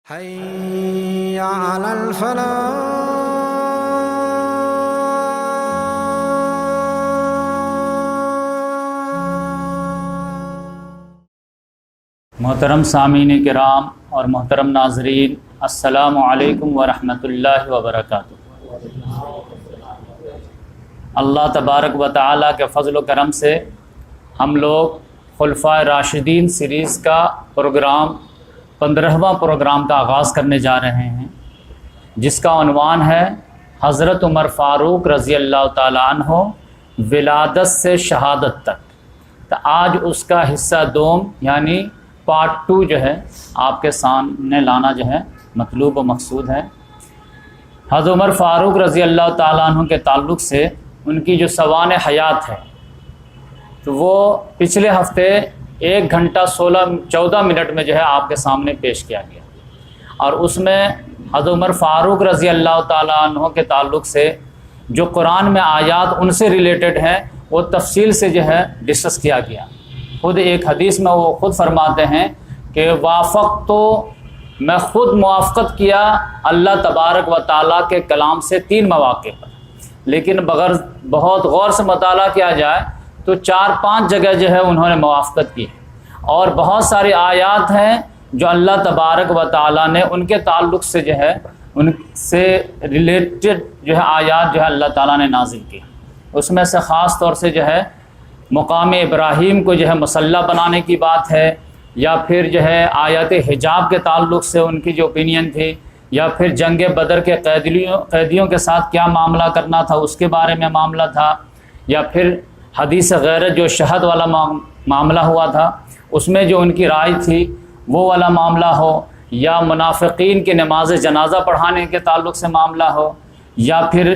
حي على الفلاح. محترم سامعین کرام اور محترم ناظرین، السلام علیکم ورحمۃ اللہ وبرکاتہ۔ اللہ تبارک و تعالیٰ کے فضل و کرم سے ہم لوگ خلفائے راشدین سیریز کا پروگرام 15واں پروگرام کا آغاز کرنے جا رہے ہیں، جس کا عنوان ہے حضرت عمر فاروق رضی اللہ تعالیٰ عنہ ولادت سے شہادت تک۔ تو آج اس کا حصہ دوم یعنی پارٹ 2 جو ہے آپ کے سامنے لانا جو ہے مطلوب و مقصود ہے۔ حضرت عمر فاروق رضی اللہ تعالیٰ عنہ کے تعلق سے ان کی جو سوانح حیات ہے تو وہ پچھلے ہفتے 1 گھنٹہ 14 منٹ میں جو ہے آپ کے سامنے پیش کیا گیا، اور اس میں حضرت عمر فاروق رضی اللہ تعالیٰ عنہ کے تعلق سے جو قرآن میں آیات ان سے ریلیٹڈ ہیں وہ تفصیل سے جو ہے ڈسکس کیا گیا۔ خود ایک حدیث میں وہ خود فرماتے ہیں کہ وافق تو میں خود موافقت کیا اللہ تبارک و تعالیٰ کے کلام سے 3 مواقع پر، لیکن بغیر بہت غور سے مطالعہ کیا جائے تو 4-5 جگہ جو ہے انہوں نے موافقت کی، اور بہت ساری آیات ہیں جو اللہ تبارک و تعالیٰ نے ان کے تعلق سے جو ہے ان سے ریلیٹڈ جو ہے آیات جو ہے اللہ تعالیٰ نے نازل کی۔ اس میں سے خاص طور سے جو ہے مقام ابراہیم کو جو ہے مسلح بنانے کی بات ہے، یا پھر جو ہے آیات حجاب کے تعلق سے ان کی جو اوپینین تھی، یا پھر جنگ بدر کے قیدیوں کے ساتھ کیا معاملہ کرنا تھا اس کے بارے میں معاملہ تھا، یا پھر حدیث غیرت جو شہد والا معاملہ ہوا تھا اس میں جو ان کی رائے تھی وہ والا معاملہ ہو، یا منافقین کی نماز جنازہ پڑھانے کے تعلق سے معاملہ ہو، یا پھر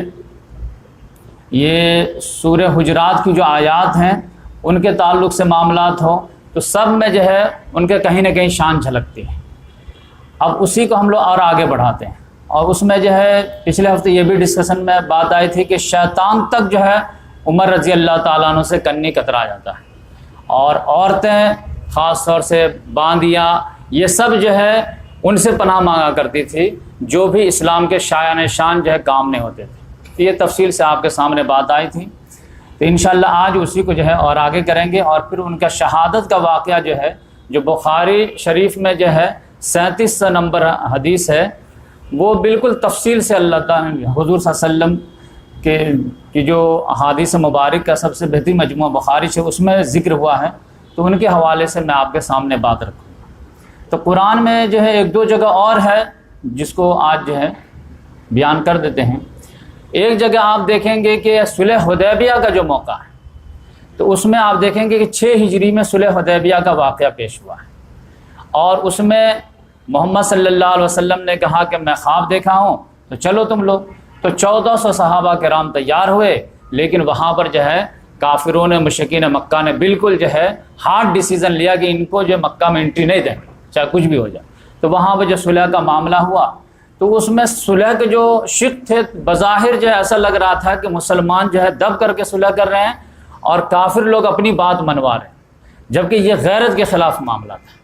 یہ سورہ حجرات کی جو آیات ہیں ان کے تعلق سے معاملات ہو، تو سب میں جو ہے ان کے کہیں نہ کہیں شان جھلکتی ہے۔ اب اسی کو ہم لوگ اور آگے بڑھاتے ہیں، اور اس میں جو ہے پچھلے ہفتے یہ بھی ڈسکشن میں بات آئی تھی کہ شیطان تک جو ہے عمر رضی اللہ تعالیٰ عنہ سے کنی کترا جاتا ہے، اور عورتیں خاص طور سے باندیاں یہ سب جو ہے ان سے پناہ مانگا کرتی تھی جو بھی اسلام کے شایان شان جو ہے کام نہیں ہوتے تھے۔ تو یہ تفصیل سے آپ کے سامنے بات آئی تھی، تو انشاءاللہ آج اسی کو جو ہے اور آگے کریں گے، اور پھر ان کا شہادت کا واقعہ جو ہے جو بخاری شریف میں جو ہے 37 نمبر حدیث ہے، وہ بالکل تفصیل سے اللہ تعالیٰ نے حضور صلی اللہ علیہ وسلم کہ جو احادیث مبارک کا سب سے بہترین مجموعہ بخاری سے اس میں ذکر ہوا ہے، تو ان کے حوالے سے میں آپ کے سامنے بات رکھوں گا۔ تو قرآن میں جو ہے 1-2 جگہ اور ہے جس کو آج جو ہے بیان کر دیتے ہیں۔ ایک جگہ آپ دیکھیں گے کہ صلح حدیبیہ کا جو موقع ہے تو اس میں آپ دیکھیں گے کہ 6 ہجری میں صلح حدیبیہ کا واقعہ پیش ہوا ہے، اور اس میں محمد صلی اللہ علیہ وسلم نے کہا کہ میں خواب دیکھا ہوں تو چلو تم لوگ، تو 1400 صحابہ کرام تیار ہوئے، لیکن وہاں پر جو ہے کافرون مشرکین مکہ نے بالکل جو ہے ہارڈ ڈیسیزن لیا کہ ان کو جو مکہ میں انٹری نہیں دیں گے چاہے کچھ بھی ہو جائے۔ تو وہاں پہ جو صلح کا معاملہ ہوا تو اس میں صلح کے جو شق تھے بظاہر جو ہے ایسا لگ رہا تھا کہ مسلمان جو ہے دب کر کے صلح کر رہے ہیں اور کافر لوگ اپنی بات منوا رہے ہیں، جبکہ یہ غیرت کے خلاف معاملہ تھا،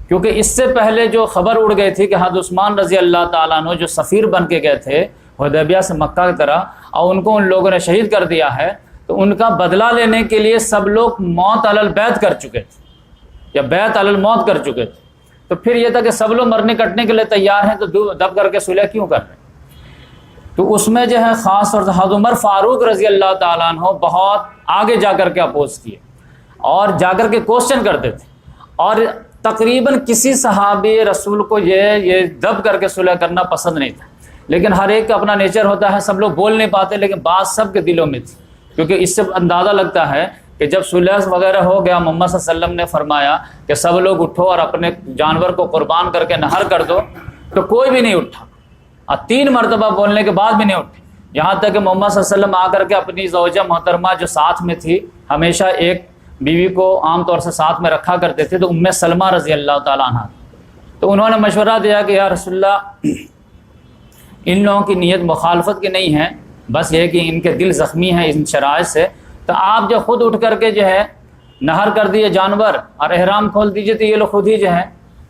کیونکہ اس سے پہلے جو خبر اڑ گئی تھی کہ حضرت عثمان رضی اللہ تعالیٰ عنہ جو سفیر بن کے گئے تھے حدیبیہ سے مکہ کی طرح، اور ان کو ان لوگوں نے شہید کر دیا ہے، تو ان کا بدلہ لینے کے لیے سب لوگ موت علی البیت کر چکے تھے یا بیعت علی الموت کر چکے تھے۔ تو پھر یہ تھا کہ سب لوگ مرنے کٹنے کے لیے تیار ہیں تو دب کر کے صلح کیوں کر رہے ہیں؟ تو اس میں جو ہے خاص طور سے حضرت عمر فاروق رضی اللہ تعالیٰ عنہ بہت آگے جا کر کے اپوز کیے اور جا کر کے کوسچن کرتے تھے، اور تقریباً کسی صحابی رسول کو یہ دب کر کے صلح کرنا پسند نہیں تھا، لیکن ہر ایک کا اپنا نیچر ہوتا ہے، سب لوگ بول نہیں پاتے، لیکن بات سب کے دلوں میں تھی، کیونکہ اس سے اندازہ لگتا ہے کہ جب صلح وغیرہ ہو گیا محمد صلی اللہ علیہ وسلم نے فرمایا کہ سب لوگ اٹھو اور اپنے جانور کو قربان کر کے نہر کر دو، تو کوئی بھی نہیں اٹھا، اور 3 مرتبہ بولنے کے بعد بھی نہیں اٹھے، یہاں تک کہ محمد صلی اللہ علیہ وسلم آ کر کے اپنی زوجہ محترمہ جو ساتھ میں تھی، ہمیشہ ایک بیوی کو عام طور سے ساتھ میں رکھا کرتے تھے، تو ام سلمہ رضی اللہ تعالیٰ عنہ، تو انہوں نے مشورہ دیا کہ یا رسول اللہ ان لوگوں کی نیت مخالفت کی نہیں ہے، بس یہ کہ ان کے دل زخمی ہیں ان شرائط سے، تو آپ جو خود اٹھ کر کے جو ہے نہر کر دیے جانور اور احرام کھول دیجئے، تو یہ لوگ خود ہی جو ہے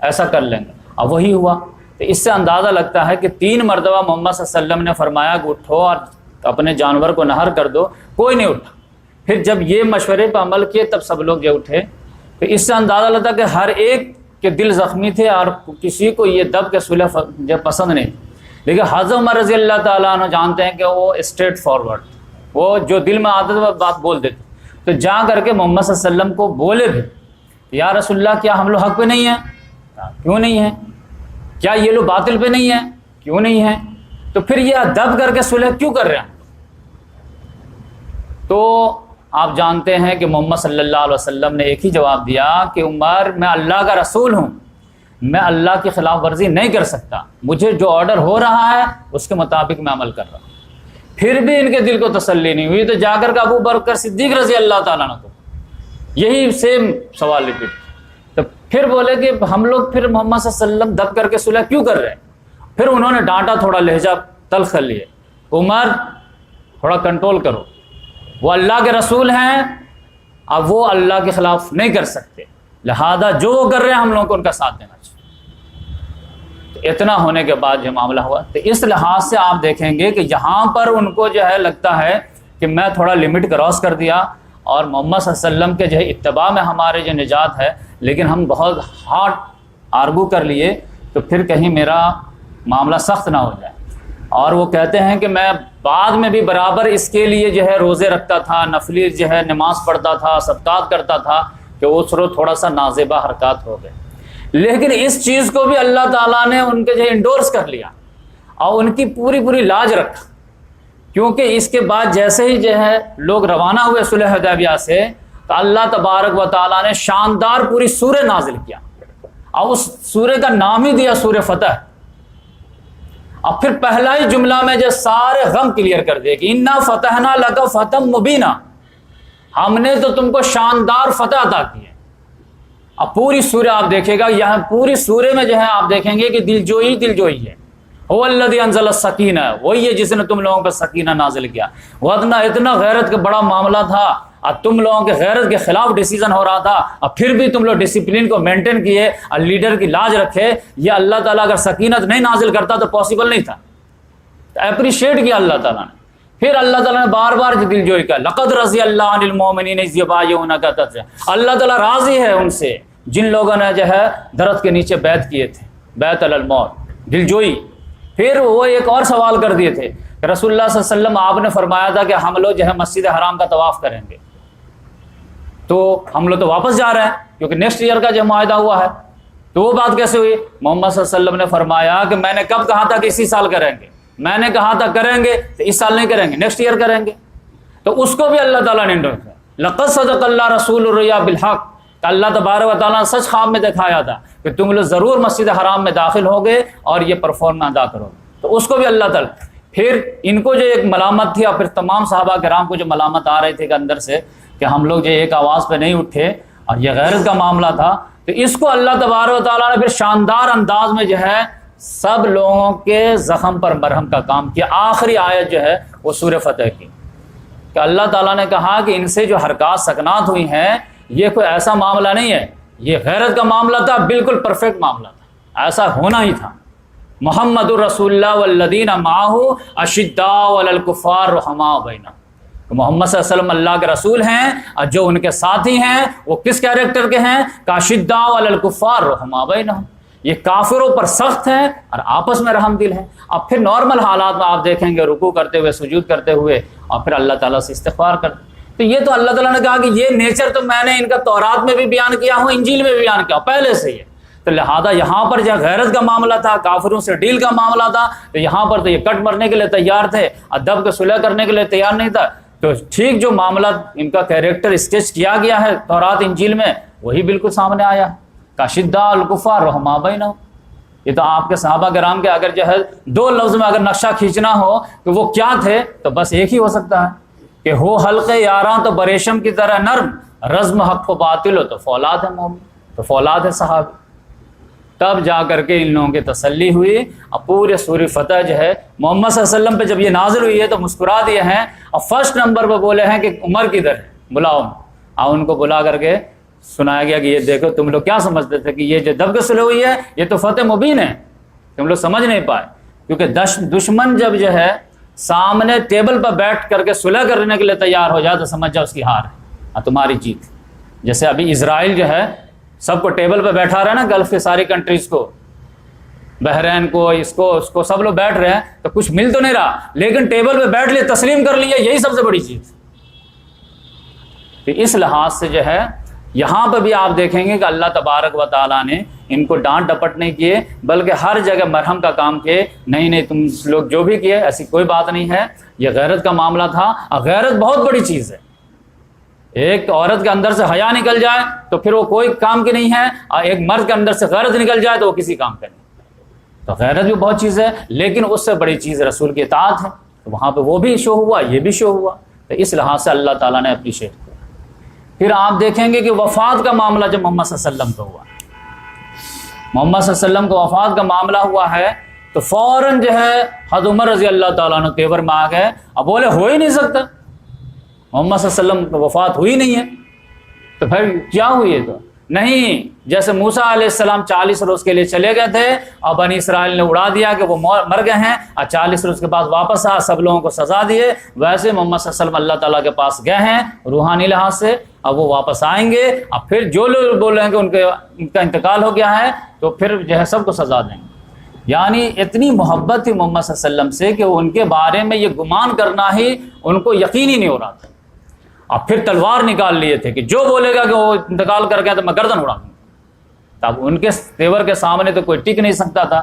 ایسا کر لیں گے۔ اور وہی ہوا، تو اس سے اندازہ لگتا ہے کہ 3 مرتبہ محمد صلی اللہ علیہ وسلم نے فرمایا کہ اٹھو اور اپنے جانور کو نہر کر دو، کوئی نہیں اٹھا۔ پھر جب یہ مشورے پہ عمل کیے تب سب لوگ یہ اٹھے۔ تو اس سے اندازہ لگتا کہ ہر ایک کے دل زخمی تھے اور کسی کو یہ دب کے صلح پسند نہیں۔ لیکن حضرت عمر رضی اللہ تعالیٰ عنہ جانتے ہیں کہ وہ اسٹریٹ فارورڈ، وہ جو دل میں آتا تھا وہ بات بول دیتے، تو جا کر کے محمد صلی اللہ علیہ وسلم کو بولے بھی، یا رسول اللہ کیا ہم لوگ حق پہ نہیں ہیں؟ کیوں نہیں ہیں؟ کیا یہ لوگ باطل پہ نہیں ہیں؟ کیوں نہیں ہیں؟ تو پھر یہ دب کر کے صلح کیوں کر رہے ہیں؟ تو آپ جانتے ہیں کہ محمد صلی اللہ علیہ وسلم نے ایک ہی جواب دیا کہ عمر، میں اللہ کا رسول ہوں، میں اللہ کی خلاف ورزی نہیں کر سکتا، مجھے جو آرڈر ہو رہا ہے اس کے مطابق میں عمل کر رہا ہوں۔ پھر بھی ان کے دل کو تسلی نہیں ہوئی، تو جا کر کے ابو بکر صدیق رضی اللہ تعالیٰ عنہ کو یہی سیم سوال ریپیٹ، تو پھر بولے کہ ہم لوگ پھر محمد صلی اللہ علیہ وسلم دب کر کے صلح کیوں کر رہے ہیں؟ پھر انہوں نے ڈانٹا، تھوڑا لہجہ تلخ کر لیے، عمر تھوڑا کنٹرول کرو، وہ اللہ کے رسول ہیں، اب وہ اللہ کے خلاف نہیں کر سکتے، لہذا جو وہ کر رہے ہیں ہم لوگوں کو ان کا ساتھ دینا چاہیے۔ تو اتنا ہونے کے بعد یہ معاملہ ہوا۔ تو اس لحاظ سے آپ دیکھیں گے کہ یہاں پر ان کو جو ہے لگتا ہے کہ میں تھوڑا لمٹ کراس کر دیا، اور محمد صلی اللہ علیہ وسلم کے جو ہے اتباع میں ہمارے جو نجات ہے، لیکن ہم بہت ہارڈ آرگو کر لیے تو پھر کہیں میرا معاملہ سخت نہ ہو جائے۔ اور وہ کہتے ہیں کہ میں بعد میں بھی برابر اس کے لیے جو ہے روزے رکھتا تھا، نفلی جو ہے نماز پڑھتا تھا، صدقات کرتا تھا، کہ اس روز تھوڑا سا نازیبہ حرکات ہو گئے، لیکن اس چیز کو بھی اللہ تعالیٰ نے ان کے جو ہے انڈورس کر لیا اور ان کی پوری لاج رکھا، کیونکہ اس کے بعد جیسے ہی جو ہے لوگ روانہ ہوئے صلح حدیبیہ سے، تو اللہ تبارک و تعالیٰ نے شاندار پوری سورہ نازل کیا، اور اس سورہ کا نام ہی دیا سورہ فتح۔ اب پھر پہلا ہی جملہ میں جو سارے غم کلیئر کر دے کہ انا فتحنا لک فتحا مبینا، ہم نے تو تم کو شاندار فتح عطا کی ہے۔ اب پوری سورہ آپ دیکھیں گا، یہاں پوری سورہ میں جو ہے آپ دیکھیں گے کہ دلجوئی ہے۔ هو الذی انزل السکینہ، وہی ہے جس نے تم لوگوں پر سکینہ نازل کیا۔ اتنا غیرت کا بڑا معاملہ تھا، اور تم لوگوں کے غیرت کے خلاف ڈیسیزن ہو رہا تھا، اور پھر بھی تم لوگ ڈسپلن کو مینٹین کیے اور لیڈر کی لاج رکھے۔ یہ اللہ تعالیٰ اگر سکینت نہیں نازل کرتا تو پاسبل نہیں تھا۔ اپریشیٹ کیا اللہ تعالیٰ نے۔ پھر اللہ تعالیٰ نے بار بار دلجوئی کا، لقد رضی اللہ عن المؤمنین اذ یبایعونک تحت، اللہ تعالیٰ راضی ہے ان سے جن لوگوں نے جو ہے درخت کے نیچے بیعت کیے تھے، بیعت علی الموت، دلجوئی۔ پھر وہ ایک اور سوال کر دیے تھے کہ رسول اللہ صلی اللہ علیہ وسلم آپ نے فرمایا تھا کہ ہم لوگ جو ہے مسجد حرام کا طواف کریں گے، تو ہم لوگ تو واپس جا رہے ہیں کیونکہ نیکسٹ ایئر کا جو معاہدہ ہوا ہے، تو وہ بات کیسے ہوئی؟ محمد صلی اللہ علیہ وسلم نے فرمایا کہ میں نے کب کہا تھا کہ اسی سال کریں گے، میں نے کہا تھا کریں گے تو اس سال نہیں کریں گے، نیکسٹ ایئر کریں گے۔ تو اس کو بھی اللہ تعالیٰ نے انڈورس کیا۔ لقد صدق اللہ رسول الرؤیا بالحق، کہ اللہ تبارک و تعالیٰ نے سچ خواب میں دکھایا تھا کہ تم لوگ ضرور مسجد حرام میں داخل ہوگے اور یہ پرفارم ادا کرو، تو اس کو بھی اللہ تعالیٰ۔ پھر ان کو جو ایک ملامت تھی، اور پھر تمام صحابہ کرام کو جو ملامت آ رہی تھی کہ اندر سے کہ ہم لوگ جو ایک آواز پہ نہیں اٹھے اور یہ غیرت کا معاملہ تھا، تو اس کو اللہ تبارک و تعالیٰ نے پھر شاندار انداز میں جو ہے سب لوگوں کے زخم پر مرہم کا کام کیا۔ آخری آیت جو ہے وہ سورہ فتح کی، کہ اللہ تعالیٰ نے کہا کہ ان سے جو حرکات سکنات ہوئی ہیں یہ کوئی ایسا معاملہ نہیں ہے، یہ غیرت کا معاملہ تھا، بالکل پرفیکٹ معاملہ تھا، ایسا ہونا ہی تھا۔ محمد الرسول اللہ والذین معہ اشداء علی الکفار رحماء بینہم، محمد صلی اللہ علیہ وسلم اللہ کے رسول ہیں، اور جو ان کے ساتھی ہیں وہ کس کیریکٹر کے ہیں؟ کہ اشداء علی الکفار رحماء بینہم، یہ کافروں پر سخت ہیں اور آپس میں رحم دل ہیں۔ اب پھر نارمل حالات میں آپ دیکھیں گے رکوع کرتے ہوئے، سجود کرتے ہوئے، اور پھر اللہ تعالیٰ سے استغفار کرتے۔ تو یہ تو اللہ تعالیٰ نے کہا کہ یہ نیچر تو میں نے ان کا تورات میں بھی بیان کیا ہوں، انجیل میں بھی بیان کیا پہلے سے ہی ہے، تو لہذا یہاں پر جہاں غیرت کا معاملہ تھا، کافروں سے ڈیل کا معاملہ تھا، تو یہاں پر تو یہ کٹ مرنے کے لیے تیار تھے، ادب کے صلح کرنے کے لیے تیار نہیں تھا۔ تو ٹھیک جو معاملہ ان کا کیریکٹر اسکیچ کیا گیا ہے تورات انجیل میں، وہی بالکل سامنے آیا، کاشداء الکفار رحماء بینہم۔ یہ تو آپ کے صحابہ کرام کے اگر جو ہے دو لفظ میں اگر نقشہ کھینچنا ہو کہ وہ کیا تھے تو بس ایک ہی ہو سکتا ہے کہ ہو حلق یاراں تو بریشم کی طرح نرم، رزم حق و باطل ہو تو فولاد ہے مومن، تو فولاد ہے صحابی۔ تب جا کر کے ان لوگوں کی تسلی ہوئی، اور پورے سورہ فتح جو ہے محمد صلی اللہ علیہ وسلم پہ جب یہ نازل ہوئی ہے تو مسکرا دیے ہیں، اور فرسٹ نمبر پہ بولے ہیں کہ عمر کدھر ہے، بلاؤ، اور ان کو بلا کر کے سنایا گیا کہ یہ دیکھو تم لوگ کیا سمجھتے تھے کہ یہ جو دب کے صلح ہوئی ہے یہ تو فتح مبین ہے، کہ ہم لوگ سمجھ نہیں پائے، کیونکہ دشمن جب جو ہے سامنے ٹیبل پر بیٹھ کر کے صلح کرنے کے لیے تیار ہو جائے تو سمجھ جاؤ اس کی ہار ہے، تمہاری جیت۔ جیسے ابھی اسرائیل جو ہے سب کو ٹیبل پہ بیٹھا رہا ہے نا، گلف کے ساری کنٹریز کو، بحرین کو، اس کو سب لوگ بیٹھ رہے ہیں، تو کچھ مل تو نہیں رہا، لیکن ٹیبل پہ بیٹھ لیے، تسلیم کر لیے، یہی سب سے بڑی چیز۔ تو اس لحاظ سے جو ہے یہاں پہ بھی آپ دیکھیں گے کہ اللہ تبارک و تعالیٰ نے ان کو ڈانٹ ڈپٹ نہیں کیے، بلکہ ہر جگہ مرہم کا کام کیے، نہیں تم لوگ جو بھی کیے ایسی کوئی بات نہیں ہے، یہ غیرت کا معاملہ تھا۔ غیرت بہت بڑی چیز ہے، ایک عورت کے اندر سے حیا نکل جائے تو پھر وہ کوئی کام کی نہیں ہے، اور ایک مرد کے اندر سے غیرت نکل جائے تو وہ کسی کام کا نہیں۔ تو غیرت بھی بہت چیز ہے، لیکن اس سے بڑی چیز رسول کی اطاعت ہے، تو وہاں پہ وہ بھی شو ہوا، یہ بھی شو ہوا، تو اس لحاظ سے اللہ تعالیٰ نے اپریشیٹ کیا۔ پھر آپ دیکھیں گے کہ وفات کا معاملہ جب محمد صلی اللہ علیہ وسلم کا ہوا، محمد صلی اللہ علیہ وسلم کو وفات کا معاملہ ہوا ہے، تو فوراً جو ہے حضرت عمر رضی اللہ تعالیٰ عنہ تیور میں آ گئے، اب بولے ہو ہی نہیں سکتا، محمد صلی اللہ علیہ وسلم کی وفات ہوئی نہیں ہے، تو پھر کیا ہوئی ہے؟ تو نہیں، جیسے موسیٰ علیہ السلام 40 روز کے لیے چلے گئے تھے اور بنی اسرائیل نے اڑا دیا کہ وہ مر گئے ہیں، اور 40 روز کے بعد واپس آ سب لوگوں کو سزا دیے، ویسے محمد صلی اللہ علیہ وسلم اللہ تعالیٰ کے پاس گئے ہیں روحانی لحاظ سے، اب وہ واپس آئیں گے، اب پھر جو لوگ بول رہے ہیں کہ ان کا انتقال ہو گیا ہے تو پھر جو ہے سب کو سزا دیں گے۔ یعنی اتنی محبت تھی محمد صلی اللہ علیہ وسلم سے کہ ان کے بارے میں یہ گمان کرنا ہی ان کو یقین ہی نہیں ہو رہا تھا، اب پھر تلوار نکال لیے تھے کہ جو بولے گا کہ وہ انتقال کر گیا تو میں گردن اڑا دوں گا۔ اب ان کے تیور کے سامنے تو کوئی ٹک نہیں سکتا تھا،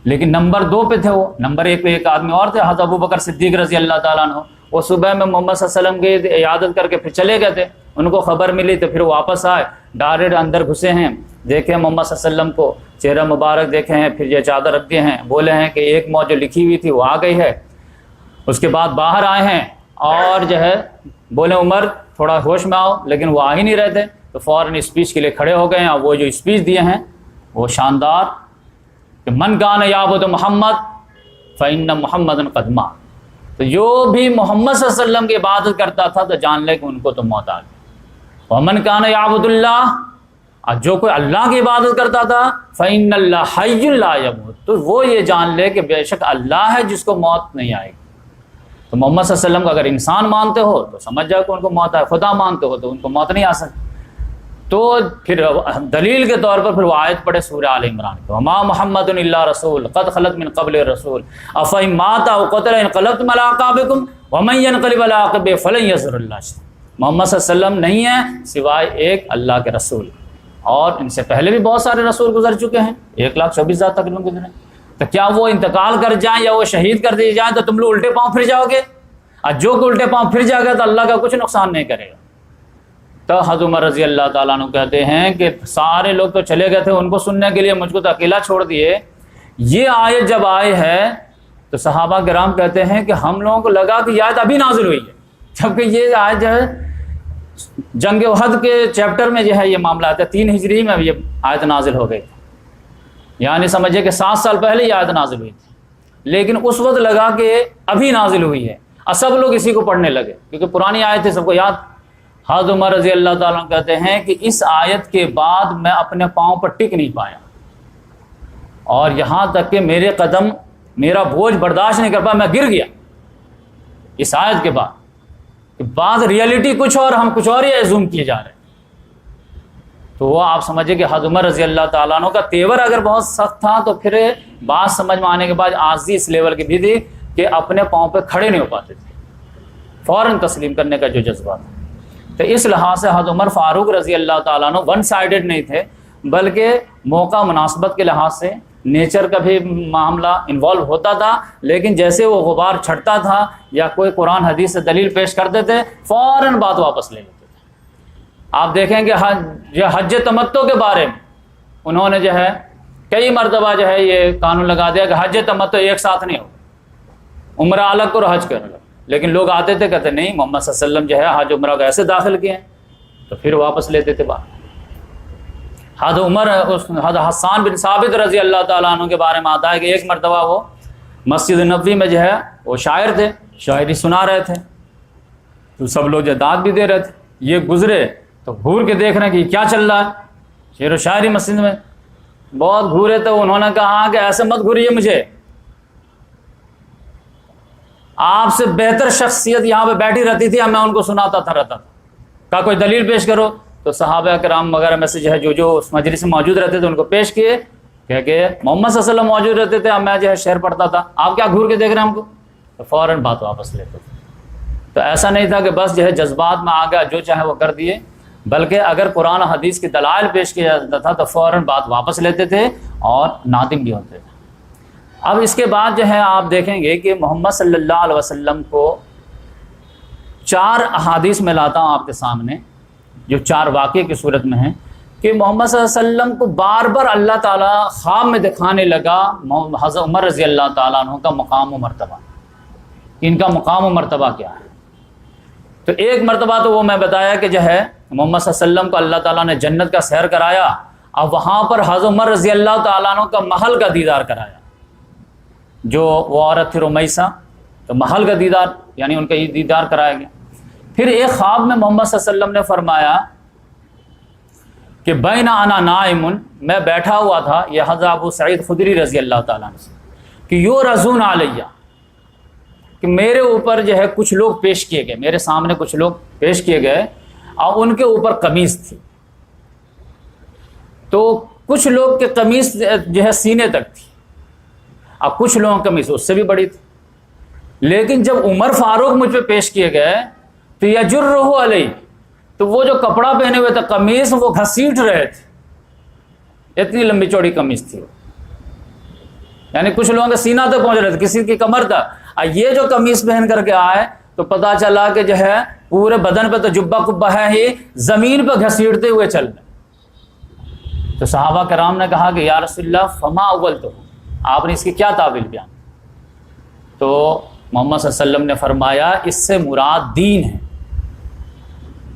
لیکن نمبر 2 پہ تھے وہ، نمبر 1 پہ ایک آدمی اور تھے، حضرت ابوبکر صدیق رضی اللہ تعالیٰ عنہ۔ وہ صبح میں محمد صلی اللہ علیہ وسلم کی عیادت کر کے پھر چلے گئے تھے، ان کو خبر ملی تو پھر واپس آئے، ڈائریکٹ اندر گھسے ہیں، دیکھیں محمد صلی اللہ علیہ وسلم کو، چہرہ مبارک دیکھے ہیں، پھر یہ چادر رکھ دیے ہیں، بولے ہیں کہ ایک موت جو لکھی ہوئی تھی وہ آ گئی ہے۔ اس کے بعد باہر آئے ہیں اور جو ہے بولے عمر تھوڑا ہوش میں آؤ، لیکن وہ آ ہی نہیں رہے تھے، تو فوراً اسپیچ کے لیے کھڑے ہو گئے ہیں، اور وہ جو اسپیچ دیے ہیں وہ شاندار، کہ من کان یعبد محمد فإن محمدا قد مات، تو جو بھی محمد صلی اللہ علیہ وسلم کی عبادت کرتا تھا تو جان لے کہ ان کو تو موت آ گئی۔ ومن کان یعبد اللہ، اور جو کوئی اللہ کی عبادت کرتا تھا فإن اللہ حی لا یموت، تو وہ یہ جان لے کہ بے شک اللہ ہے جس کو موت نہیں آئے گی۔ تو محمد صلی اللہ علیہ وسلم کو اگر انسان مانتے ہو تو سمجھ جاؤ کہ ان کو موت آئے، خدا مانتے ہو تو ان کو موت نہیں آ سکتی۔ تو پھر دلیل کے طور پر پھر وہ آیت پڑھے سورہ آل عمران کی، وما محمد الا رسول قد خلت من قبل الرسول افإن مات او قتل انقلبتم على اعقابكم ومن ينقلب على عقبه فلن يضر الله شيئا۔ محمد صلی اللہ علیہ وسلم نہیں ہے سوائے ایک اللہ کے رسول، اور ان سے پہلے بھی بہت سارے رسول گزر چکے ہیں، 1,24,000 تقریباً گزرے، تو کیا وہ انتقال کر جائیں یا وہ شہید کر دیے جائیں تو تم لوگ الٹے پاؤں پھر جاؤ گے؟ اور جو کوئی الٹے پاؤں پھر جائے گا تو اللہ کا کچھ نقصان نہیں کرے گا۔ تو حضرت عمر رضی اللہ تعالیٰ عنہ کہتے ہیں کہ سارے لوگ تو چلے گئے تھے ان کو سننے کے لیے، مجھ کو تو اکیلا چھوڑ دیے۔ یہ آیت جب آئے ہے تو صحابہ کرام کہتے ہیں کہ ہم لوگوں کو لگا کہ یہ آیت ابھی نازل ہوئی ہے، جبکہ یہ آیت جو ہے جنگ احد کے چیپٹر میں جو ہے یہ معاملہ آتا ہے، 3 ہجری میں یہ آیت نازل ہو گئی تھی، یعنی سمجھے کہ 7 سال پہلے یہ آیت نازل ہوئی تھی، لیکن اس وقت لگا کہ ابھی نازل ہوئی ہے، اور سب لوگ اسی کو پڑھنے لگے کیونکہ پرانی آیت تھی، سب کو یاد۔ حضرت عمر رضی اللہ تعالیٰ عنہ کہتے ہیں کہ اس آیت کے بعد میں اپنے پاؤں پر ٹک نہیں پایا، اور یہاں تک کہ میرے قدم میرا بوجھ برداشت نہیں کر پایا، میں گر گیا اس آیت کے بعد، کہ بعض ریئلٹی کچھ اور ہم کچھ اور ہی ایزوم کیے جا رہے ہیں۔ تو وہ آپ سمجھے کہ حضرت عمر رضی اللہ تعالیٰ عنہ کا تیور اگر بہت سخت تھا تو پھر بات سمجھ میں آنے کے بعد عاجزی اس لیول کی بھی تھی کہ اپنے پاؤں پہ کھڑے نہیں ہو پاتے تھے، فوراً تسلیم کرنے کا جو جذبہ تھا۔ تو اس لحاظ سے حضرت عمر فاروق رضی اللہ تعالیٰ عنہ ون سائیڈڈ نہیں تھے، بلکہ موقع مناسبت کے لحاظ سے نیچر کا بھی معاملہ انوالو ہوتا تھا، لیکن جیسے وہ غبار چھٹتا تھا یا کوئی قرآن حدیث سے دلیل پیش کرتے تھے فوراً بات واپس لے لیتے تھے۔ آپ دیکھیں کہ حج تمتع کے بارے میں انہوں نے جو ہے کئی مرتبہ جو ہے یہ قانون لگا دیا کہ حج تمتع ایک ساتھ نہیں ہوگا، عمرہ الگ کرو حج کرو، لیکن لوگ آتے تھے کہتے نہیں محمد صلی اللہ علیہ وسلم جو ہے حج عمرہ کو ایسے داخل کیے ہیں، تو پھر واپس لیتے تھے بات۔ حضرت حسان بن ثابت رضی اللہ تعالیٰ عنہ کے بارے میں آتا ہے کہ ایک مرتبہ وہ مسجد نبوی میں جو ہے وہ شاعر تھے، شاعری سنا رہے تھے، تو سب لوگ جو داد بھی دے رہے تھے، یہ گزرے تو گھور کے دیکھ رہے ہیں کہ کیا چل رہا ہے، شعر و شاعری مسجد میں، بہت گھورے تو انہوں نے کہا کہ ایسے مت گھوریے مجھے، آپ سے بہتر شخصیت یہاں پہ بیٹھی رہتی تھی، میں ان کو سناتا رہتا تھا۔ کہا کوئی دلیل پیش کرو، تو صحابہ کرام وغیرہ میں سے جو ہے جو اس مجلس میں موجود رہتے تھے ان کو پیش کیے کہ محمد صلی اللہ علیہ وسلم موجود رہتے تھے، میں جو ہے شعر پڑھتا تھا، آپ کیا گھور کے دیکھ رہے ہیں ہم کو؟ تو فوراً بات واپس لیتے تھے۔ تو ایسا نہیں تھا کہ بس جو ہے جذبات میں آ گیا جو چاہے وہ کر دیے، بلکہ اگر قرآن حدیث کی دلائل پیش کیا جاتا تھا تو فوراً بات واپس لیتے تھے اور نادم بھی ہوتے تھے۔ اب اس کے بعد جو ہے آپ دیکھیں گے کہ محمد صلی اللہ علیہ وسلم کو 4 احادیث میں لاتا ہوں آپ کے سامنے، جو 4 واقعے کی صورت میں ہیں، کہ محمد صلی اللہ علیہ وسلم کو بار بار اللہ تعالیٰ خواب میں دکھانے لگا حضرت عمر رضی اللہ تعالیٰ عنہ کا مقام و مرتبہ، ان کا مقام و مرتبہ کیا ہے۔ تو ایک مرتبہ تو وہ میں بتایا کہ جو ہے محمد صلی اللہ علیہ وسلم کو اللہ تعالیٰ نے جنت کا سیر کرایا، اب وہاں پر حضرت عمر رضی اللہ تعالیٰ عنہ کا محل کا دیدار کرایا، جو وہ عورت تھی رمیسہ، تو محل کا دیدار یعنی ان کا یہ دیدار کرایا گیا۔ پھر ایک خواب میں محمد صلی اللہ علیہ وسلم نے فرمایا کہ بین انا نائم، میں بیٹھا ہوا تھا، یہ حضرت ابو سعید خدری رضی اللہ تعالیٰ عنہ سے، کہ یورزون علیہ، کہ میرے اوپر جو ہے کچھ لوگ پیش کیے گئے، میرے سامنے کچھ لوگ پیش کیے گئے اور ان کے اوپر قمیص تھی، تو کچھ لوگ کے قمیص جو ہے سینے تک تھی، اب کچھ لوگوں کی قمیص اس سے بھی بڑی تھی، لیکن جب عمر فاروق مجھ پہ پیش کیے گئے تو یجرہ علیہ، تو وہ جو کپڑا پہنے ہوئے تھے قمیص وہ گھسیٹ رہے تھے، اتنی لمبی چوڑی قمیص تھی، یعنی کچھ لوگوں کے سینہ تک پہنچ رہے تھے، کسی کی کمر تک۔ یہ جو قمیص پہن کر کے آئے تو پتا چلا کہ جو ہے پورے بدن پہ تو جبہ کبہ ہے ہی، زمین پہ گھسیٹتے ہوئے چل رہے۔ تو صحابہ کرام نے کہا کہ یا رسول اللہ فما اولتہ، آپ نے اس کی کیا تعویل بیان؟ تو محمد صلی اللہ علیہ وسلم نے فرمایا اس سے مراد دین ہے۔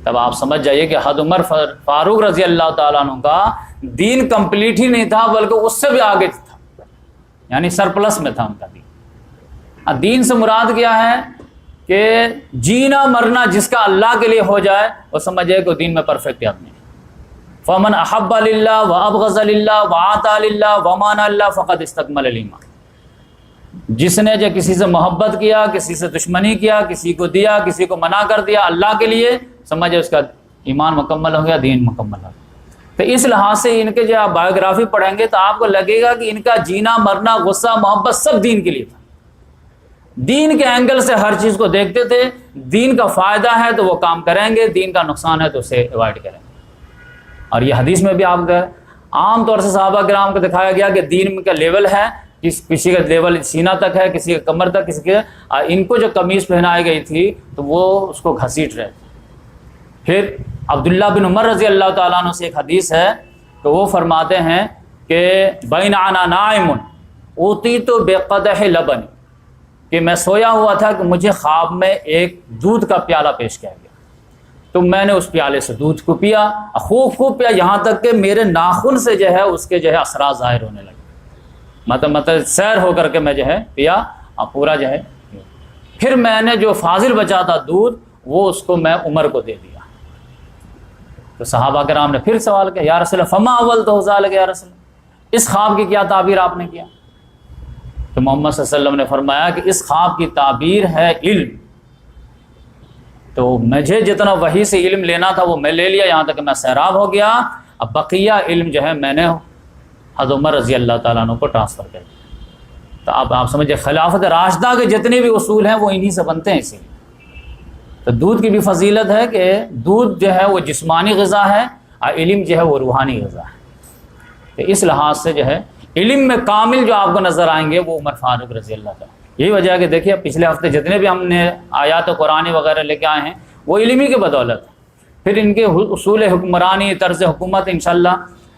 تب آپ سمجھ جائیے کہ حضرت عمر فاروق رضی اللہ تعالیٰ عنہ کا دین کمپلیٹ ہی نہیں تھا بلکہ اس سے بھی آگے تھا، یعنی سرپلس میں تھا ان کا دین۔ دین سے مراد کیا ہے کہ جینا مرنا جس کا اللہ کے لیے ہو جائے وہ سمجھے کہ دین میں پرفیکٹ آدمی ہے۔ فمن احب للہ وابغض للہ وعطا للہ ومان اللہ فقد استکمل الایمان، جس نے جو کسی سے محبت کیا، کسی سے دشمنی کیا، کسی کو دیا، کسی کو منع کر دیا اللہ کے لیے، سمجھے اس کا ایمان مکمل ہو گیا، دین مکمل ہو گیا۔ تو اس لحاظ سے ان کے جو آپ بایوگرافی پڑھیں گے تو آپ کو لگے گا کہ ان کا جینا مرنا غصہ محبت سب دین کے لیے تھا، دین کے اینگل سے ہر چیز کو دیکھتے تھے، دین کا فائدہ ہے تو وہ کام کریں گے، دین کا نقصان ہے تو اسے ایوائڈ کریں گے۔ اور یہ حدیث میں بھی آپ کو عام طور سے صحابہ کرام کو دکھایا گیا کہ دین کا لیول ہے، کسی کا لیول سینہ تک ہے، کسی کا کمر تک، کسی کے ان کو جو قمیص پہنائی گئی تھی تو وہ اس کو گھسیٹ رہے تھے۔ پھر عبداللہ بن عمر رضی اللہ تعالیٰ عنہ سے ایک حدیث ہے کہ وہ فرماتے ہیں کہ بین انا نائم اوتیت بقدح لبن، کہ میں سویا ہوا تھا کہ مجھے خواب میں ایک دودھ کا پیالہ پیش کیا گیا، تو میں نے اس پیالے سے دودھ کو پیا، خوب پیا، یہاں تک کہ میرے ناخن سے جو ہے اس کے جو ہے اثرات ظاہر ہونے لگے، مطلب سیر ہو کر کے میں جو ہے پیا اور پورا جو ہے۔ پھر میں نے جو فاضل بچا تھا دودھ وہ اس کو میں عمر کو دے دیا۔ تو صحابہ کرام نے پھر سوال کیا یا رسول اللہ فما اولتہ ذالک، یا رسول اللہ اس خواب کی کیا تعبیر آپ نے کیا؟ تو محمد صلی اللہ علیہ وسلم نے فرمایا کہ اس خواب کی تعبیر ہے علم، تو مجھے جتنا وحی سے علم لینا تھا وہ میں لے لیا، یہاں تک کہ میں سیراب ہو گیا، اب بقیہ علم جو ہے میں نے حضرت عمر رضی اللہ تعالیٰ عنہ کو ٹرانسفر کر دیا۔ تو اب آپ سمجھے خلافت راشدہ کے جتنے بھی اصول ہیں وہ انہی سے بنتے ہیں، اسی لیے تو دودھ کی بھی فضیلت ہے کہ دودھ جو ہے وہ جسمانی غذا ہے اور علم جو ہے وہ روحانی غذا ہے۔ تو اس لحاظ سے جو ہے علم میں کامل جو آپ کو نظر آئیں گے وہ عمر فاروق رضی اللہ تعالیٰ۔ یہی وجہ ہے کہ دیکھیے پچھلے ہفتے جتنے بھی ہم نے آیات قرآن وغیرہ لے کے آئے ہیں وہ علمی کی بدولت ہے۔ پھر ان کے اصول حکمرانی، طرز حکومت انشاءاللہ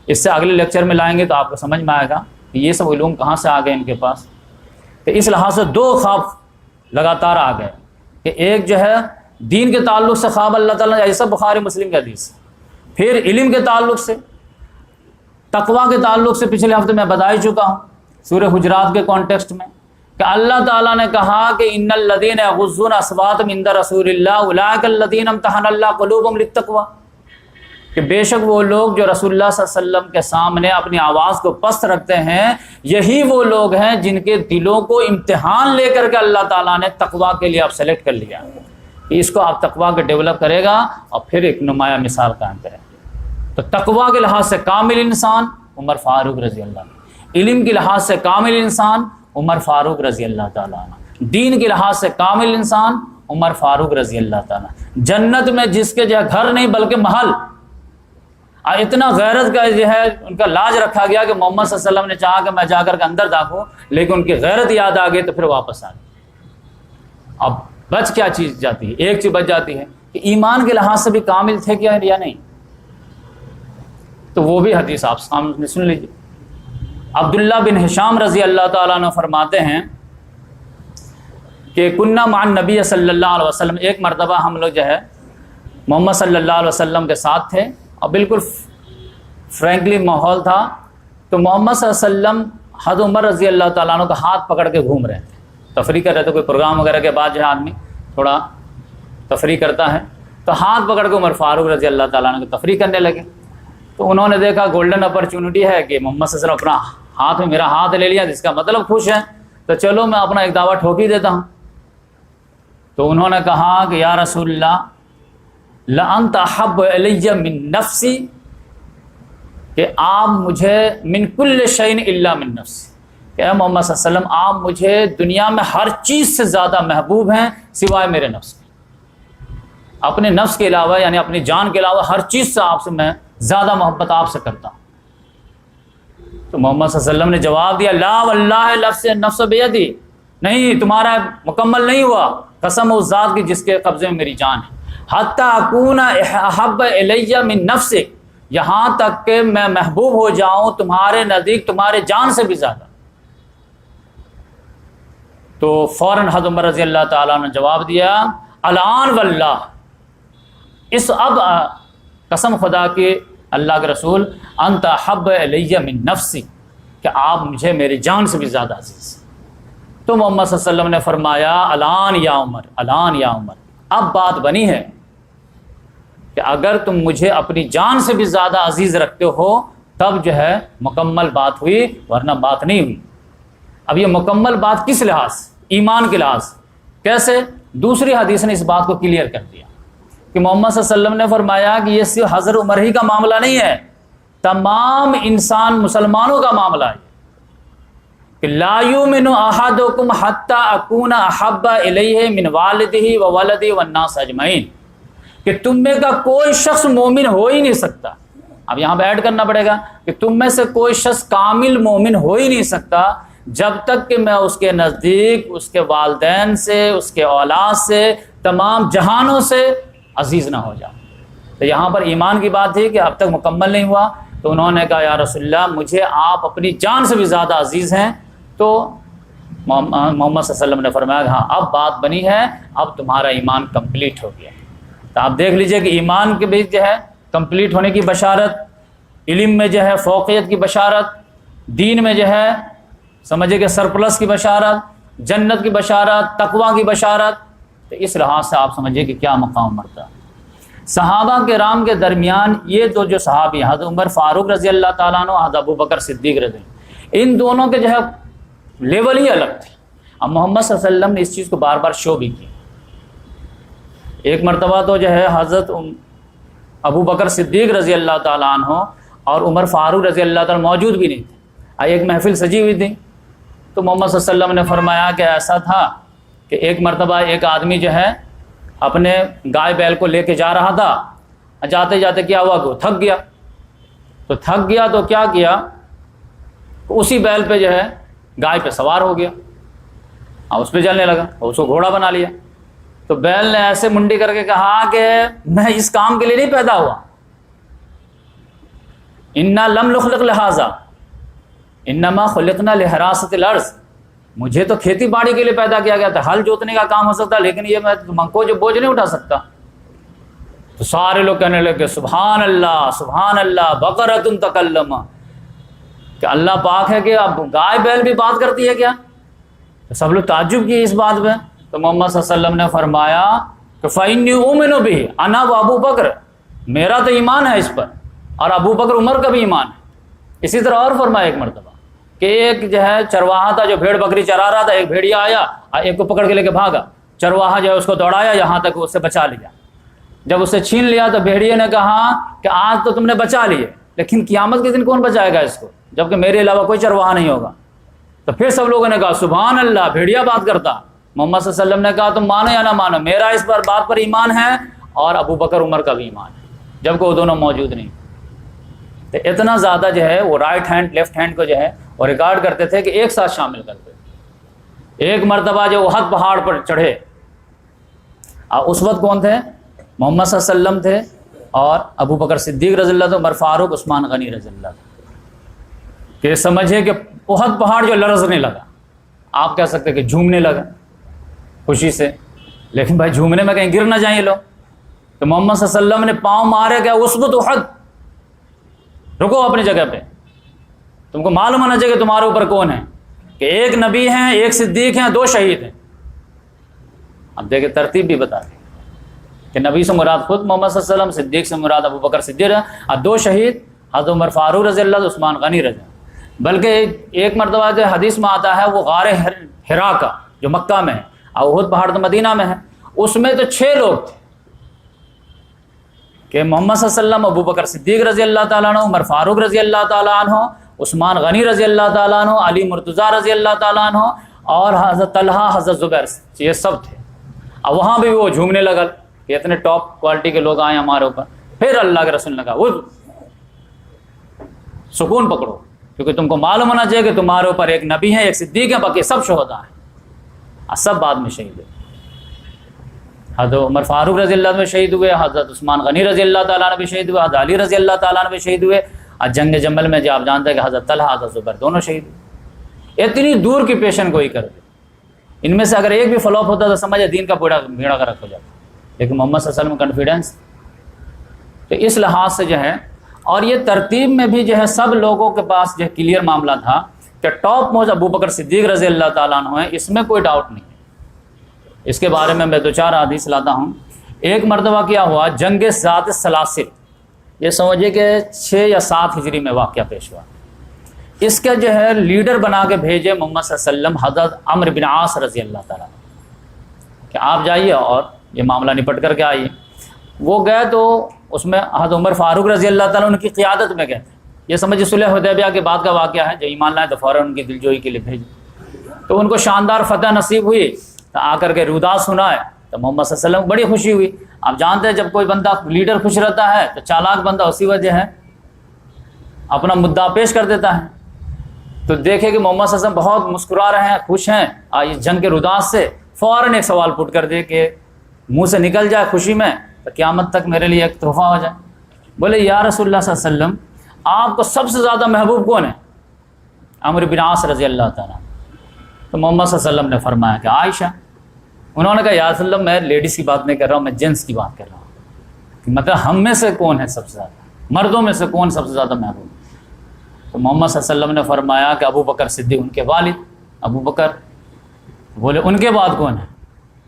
اس سے اگلے لیکچر میں لائیں گے تو آپ کو سمجھ میں آئے گا کہ یہ سب علوم کہاں سے آ گئے ان کے پاس۔ تو اس لحاظ سے 2 خواب لگاتار آ گئے کہ ایک جو ہے دین کے تعلق سے خواب اللہ تعالیٰ نے، ایسا بخاری مسلم کی حدیث، پھر علم کے تعلق سے، تقویٰ کے تعلق سے پچھلے ہفتے میں بتا ہی چکا ہوں سورہ حجرات کے کانٹیکسٹ میں کہ اللہ تعالیٰ نے کہا کہ ان الذین یغضون اصواتهم عند رسول اللہ اولئک الذین امتحن اللہ قلوبهم للتقوی، کہ بے شک وہ لوگ جو رسول اللہ صلی اللہ علیہ وسلم کے سامنے اپنی آواز کو پست رکھتے ہیں، یہی وہ لوگ ہیں جن کے دلوں کو امتحان لے کر کے اللہ تعالیٰ نے تقویٰ کے لیے اب سلیکٹ کر لیا کہ اس کو آپ تقویٰ کے ڈیولپ کرے گا اور پھر ایک نمایاں مثال قائم کرے گا۔ تو تقویٰ کے لحاظ سے کامل انسان عمر فاروق رضی اللہ عنہ، علم کے لحاظ سے کامل انسان عمر فاروق رضی اللہ تعالیٰ عنہ، دین کے لحاظ سے کامل انسان عمر فاروق رضی اللہ تعالیٰ، جنت میں جس کے جو ہے گھر نہیں بلکہ محل، اتنا غیرت کا جو ہے ان کا لاج رکھا گیا کہ محمد صلی اللہ علیہ وسلم نے چاہا کہ میں جا کر کے اندر داخلوں، لیکن ان کی غیرت یاد آ گئی تو پھر واپس آ گئی۔ اب بچ کیا چیز جاتی ہے؟ ایک چیز بچ جاتی ہے کہ ایمان کے لحاظ سے بھی کامل تھے کیا یا نہیں، تو وہ بھی حدیث آپ سامنے سن لیجیے۔ عبداللہ بن ہشام رضی اللہ تعالیٰ عنہ فرماتے ہیں کہ کننا مع النبی صلی اللہ علیہ وسلم، ایک مرتبہ ہم لوگ جو ہے محمد صلی اللہ علیہ وسلم کے ساتھ تھے اور بالکل فرینکلی ماحول تھا، تو محمد صلی اللہ علیہ وسلم حضرت عمر رضی اللہ تعالیٰ عنہ کا ہاتھ پکڑ کے گھوم رہے تھے، تفریح کر رہے تھے، کوئی پروگرام وغیرہ کے بعد جو ہے آدمی تھوڑا تفریح کرتا ہے، تو ہاتھ پکڑ کے عمر فاروق رضی اللہ تعالیٰ عنہ کو تفریح کرنے لگے۔ تو انہوں نے دیکھا گولڈن اپرچونٹی ہے کہ محمد صلی اللہ علیہ وسلم اپنا ہاتھ میں میرا ہاتھ لے لیا، جس کا مطلب خوش ہے، تو چلو میں اپنا ایک دعویٰ ٹھوک ہی دیتا ہوں۔ تو انہوں نے کہا کہ یا رسول اللہ لأنت احب الی من نفسی، کہ آپ مجھے من کل شیء الا من نفسی، کہ اے محمد صلی اللہ علیہ وسلم آپ مجھے دنیا میں ہر چیز سے زیادہ محبوب ہیں سوائے میرے نفس کے، اپنے نفس کے علاوہ یعنی اپنی جان کے علاوہ ہر چیز سے آپ سے میں زیادہ محبت آپ سے کرتا ہوں۔ تو محمد صلی اللہ علیہ وسلم نے جواب دیا لا واللہ نفس بیدی، نہیں تمہارا مکمل نہیں ہوا، قسم اس ذات کی جس کے قبضے میں میری جان ہے، حتی اکون احب الی من نفسک، یہاں تک کہ میں محبوب ہو جاؤں تمہارے نزدیک تمہارے جان سے بھی زیادہ۔ تو فوراً حضرت عمر رضی اللہ تعالیٰ نے جواب دیا الان واللہ، اس اب قسم خدا کی اللہ کے رسول انت احب الی من نفسی، کہ آپ مجھے میری جان سے بھی زیادہ عزیز۔ تو محمد صلی اللہ علیہ وسلم نے فرمایا الان یا عمر، الان یا عمر، اب بات بنی ہے کہ اگر تم مجھے اپنی جان سے بھی زیادہ عزیز رکھتے ہو تب جو ہے مکمل بات ہوئی، ورنہ بات نہیں ہوئی۔ اب یہ مکمل بات کس لحاظ؟ ایمان کے لحاظ۔ کیسے؟ دوسری حدیث نے اس بات کو کلیئر کر دیا کہ محمد صلی اللہ علیہ وسلم نے فرمایا کہ یہ صرف حضرت عمر ہی کا معاملہ نہیں ہے، تمام انسان مسلمانوں کا معاملہ ہے کہ لا یؤمن احدکم حتی اکون احب الیہ من والدہ وولدہ والناس اجمعین، کہ تم میں کا کوئی شخص مومن ہو ہی نہیں سکتا۔ اب یہاں پہ ایڈ کرنا پڑے گا کہ تم میں سے کوئی شخص کامل مومن ہو ہی نہیں سکتا جب تک کہ میں اس کے نزدیک اس کے والدین سے، اس کے اولاد سے، تمام جہانوں سے عزیز نہ ہو جاؤں۔ تو یہاں پر ایمان کی بات تھی کہ اب تک مکمل نہیں ہوا، تو انہوں نے کہا یا رسول اللہ مجھے آپ اپنی جان سے بھی زیادہ عزیز ہیں۔ تو محمد صلی اللہ علیہ وسلم نے فرمایا کہ ہاں اب بات بنی ہے، اب تمہارا ایمان کمپلیٹ ہو گیا۔ تو آپ دیکھ لیجئے کہ ایمان کے بیچ جو ہے کمپلیٹ ہونے کی بشارت، علم میں جو ہے فوقیت کی بشارت، دین میں جو ہے سمجھے کہ سرپلس کی بشارت، جنت کی بشارت، تقویٰ کی بشارت۔ تو اس لحاظ سے آپ سمجھیے کہ کیا مقام مرتا ہے۔ صحابہ کرام کے درمیان یہ دو جو صحابی حضرت عمر فاروق رضی اللہ تعالیٰ عنہ، حضرت ابو بکر صدیق رضی اللہ، ان دونوں کے جو ہے لیول ہی الگ تھے۔ اب محمد صلی اللہ علیہ وسلم نے اس چیز کو بار بار شو بھی کی۔ ایک مرتبہ تو جو ہے حضرت ابو بکر صدیق رضی اللہ تعالیٰ عنہ اور عمر فاروق رضی اللہ تعالیٰ موجود بھی نہیں تھے، ایک محفل سجی ہوئی تھی۔ تو محمد صلی اللہ علیہ وسلم نے فرمایا کہ ایسا تھا کہ ایک مرتبہ ایک آدمی جو ہے اپنے گائے بیل کو لے کے جا رہا تھا، جاتے جاتے کیا ہوا کہ وہ تھک گیا۔ تو تھک گیا تو کیا کیا، اسی بیل پہ جو ہے گائے پہ سوار ہو گیا اور اس پہ چلنے لگا اور اس کو گھوڑا بنا لیا۔ تو بیل نے ایسے منڈی کر کے کہا کہ میں اس کام کے لیے نہیں پیدا ہوا، انا لم نخلق لہذا انما خلقنا لحراست الارض، مجھے تو کھیتی باڑی کے لیے پیدا کیا گیا تھا، ہل جوتنے کا کام ہو سکتا، لیکن یہ میں منکو جو بوجھ نہیں اٹھا سکتا۔ تو سارے لوگ کہنے لگے سبحان اللہ سبحان اللہ بقرۃ تکلم، کہ اللہ پاک ہے کہ اب گائے بیل بھی بات کرتی ہے کیا؟ تو سب لوگ تعجب کیے اس بات پہ۔ تو محمد صلی اللہ علیہ وسلم نے فرمایا کہ فإنی أؤمن بہ انا و ابو بکر، میرا تو ایمان ہے اس پر، اور ابو بکر عمر کا بھی ایمان ہے۔ اسی طرح اور فرمایا ایک مرتبہ کہ ایک جو ہے چرواہا تھا جو بھیڑ بکری چرا رہا تھا، ایک بھیڑیا آیا اور ایک کو پکڑ کے لے کے بھاگا، چرواہا جو ہے اس کو دوڑایا یہاں تک اس سے بچا لیا۔ جب اسے چھین لیا تو بھیڑیے نے کہا کہ آج تو تم نے بچا لیے، لیکن قیامت کے دن کون بچائے گا اس کو، جبکہ میرے علاوہ کوئی چرواہا نہیں ہوگا۔ تو پھر سب لوگوں نے کہا سبحان اللہ، بھیڑیا بات کرتا۔ محمد صلی اللہ علیہ وسلم نے کہا تم مانو یا نہ مانو، میرا اس پر بات پر ایمان ہے اور ابو بکر عمر کا بھی ایمان ہے، جبکہ وہ دونوں موجود نہیں۔ تو اتنا زیادہ جو ہے وہ رائٹ ہینڈ لیفٹ ہینڈ کو جو ہے وہ ریکارڈ کرتے تھے کہ ایک ساتھ شامل کرتے۔ ایک مرتبہ جو احد پہاڑ پر چڑھے، اس وقت کون تھے؟ محمد صلی اللہ علیہ وسلم تھے اور ابو بکر صدیق رضی اللہ عنہ، عمر فاروق، عثمان غنی رضی اللہ عنہ۔ کہ سمجھے کہ احد پہاڑ جو لرزنے لگا، آپ کہہ سکتے کہ جھومنے لگا خوشی سے، لیکن بھائی جھومنے میں کہیں گر نہ جائیں یہ لوگ۔ تو محمد صلی اللہ علیہ وسلم نے پاؤں مارے کہ اسبت احد، رکو اپنی جگہ پہ، تم کو معلوم ہونا چاہیے کہ تمہارے اوپر کون ہے، کہ ایک نبی ہیں، ایک صدیق ہیں، دو شہید ہیں۔ اب دیکھیں ترتیب بھی بتا دیں کہ نبی سے مراد خود محمد صلی اللہ علیہ وسلم، صدیق سے مراد ابو بکر صدیق ہے، اور دو شہید حضرت عمر فاروق رضی اللہ عنہ، عثمان غنی رضی اللہ عنہ۔ بلکہ ایک مرتبہ جو حدیث میں آتا ہے وہ غار حرا کا جو مکہ میں ہے، اور احد پہاڑ تو مدینہ میں ہے، اس میں تو 6 لوگ تھے کہ محمد صلی اللہ علیہ وسلم، ابو بکر صدیق رضی اللہ تعالیٰ عنہ، عمر فاروق رضی اللہ تعالیٰ عنہ، عثمان غنی رضی اللہ تعالیٰ عنہ، علی مرتضیٰ رضی اللہ تعالیٰ عنہ، اور حضرت طلحہ، حضرت زبیر، یہ سب تھے۔ اب وہاں بھی وہ جھومنے لگا کہ اتنے ٹاپ کوالٹی کے لوگ آئے ہمارے اوپر۔ پھر اللہ کے رسول نے کہا وہ سکون پکڑو، کیونکہ تم کو معلوم ہونا چاہیے کہ تمہارے اوپر ایک نبی ہے، ایک صدیق ہے، باقی سب شہداء ہیں، سب بعد میں شہید ہوئے۔ حضرت عمر فاروق رضی اللہ عنہ شہید ہوئے، حضرت عثمان غنی رضی اللہ تعالیٰ عنہ بھی شہید ہوئے، حضرت علی رضی اللہ تعالیٰ عنہ بھی شہید ہوئے، اور جنگ جمل میں جو آپ جانتے ہیں کہ حضرت طلحہ، حضرت زبیر دونوں شہید ہوئے۔ اتنی دور کی پیشن گوئی کر دی، ان میں سے اگر ایک بھی فلاپ ہوتا تو سمجھے دین کا بیڑا غرق ہو جاتا، لیکن محمد صلی اللہ علیہ وسلم کانفیڈنس۔ تو اس لحاظ سے جو ہے، اور یہ ترتیب میں بھی جو ہے سب لوگوں کے پاس جو ہے کلیئر معاملہ تھا کہ ٹاپ موسٹ ابو بکر صدیق رضی اللہ تعالیٰ عنہ ہے، اس میں کوئی ڈاؤٹ نہیں ہے۔ اس کے بارے میں 2-4 حدیث لاتا ہوں۔ ایک مرتبہ کیا ہوا، جنگ ذات سلاسل، یہ سمجھے کہ 6 یا 7 ہجری میں واقعہ پیش ہوا۔ اس کا جو ہے لیڈر بنا کے بھیجے محمد صلی اللہ علیہ وسلم حضرت عمرو بن عاص رضی اللہ تعالیٰ عنہ کہ آپ جائیے اور یہ معاملہ نپٹ کر کے آئیے۔ وہ گئے تو اس میں حضرت عمر فاروق رضی اللہ تعالیٰ عنہ کی قیادت میں گئے تھے۔ یہ سمجھے صلح حدیبیہ کے بعد کا واقعہ ہے، جو ایمان لائے تو فوراً ان کی دلجوئی کے لیے بھیجے۔ تو ان کو شاندار فتح نصیب ہوئی، تو آ کر کے رودا سنائے تو محمد صلی اللہ علیہ وسلم کو بڑی خوشی ہوئی۔ آپ جانتے ہیں جب کوئی بندہ لیڈر خوش رہتا ہے تو چالاک بندہ اسی وجہ ہے اپنا مدعا پیش کر دیتا ہے۔ تو دیکھے کہ محمد صلی اللہ علیہ وسلم بہت مسکرا رہے ہیں، خوش ہیں اس جنگ کے روداس سے، فوراً ایک سوال پٹ کر دے کہ منہ سے نکل جائے خوشی میں تو قیامت تک میرے لیے ایک تحفہ ہو جائے۔ بولے یا رسول اللہ صلی اللہ علیہ وسلم، آپ کو سب سے زیادہ محبوب کون ہے؟ عمرو بن عاص رضی اللہ تعالیٰ۔ تو محمد صلی اللہ علیہ وسلم نے فرمایا کہ عائشہ۔ انہوں نے کہا یا رسول اللہ میں لیڈیز کی بات نہیں کر رہا ہوں، میں جینس کی بات کر رہا ہوں، مطلب ہم میں سے کون ہے سب سے زیادہ، مردوں میں سے کون سب سے زیادہ محبوب؟ تو محمد صلی اللہ علیہ وسلم نے فرمایا کہ ابو بکر صدیق، ان کے والد ابو بکر۔ بولے ان کے بعد کون ہے؟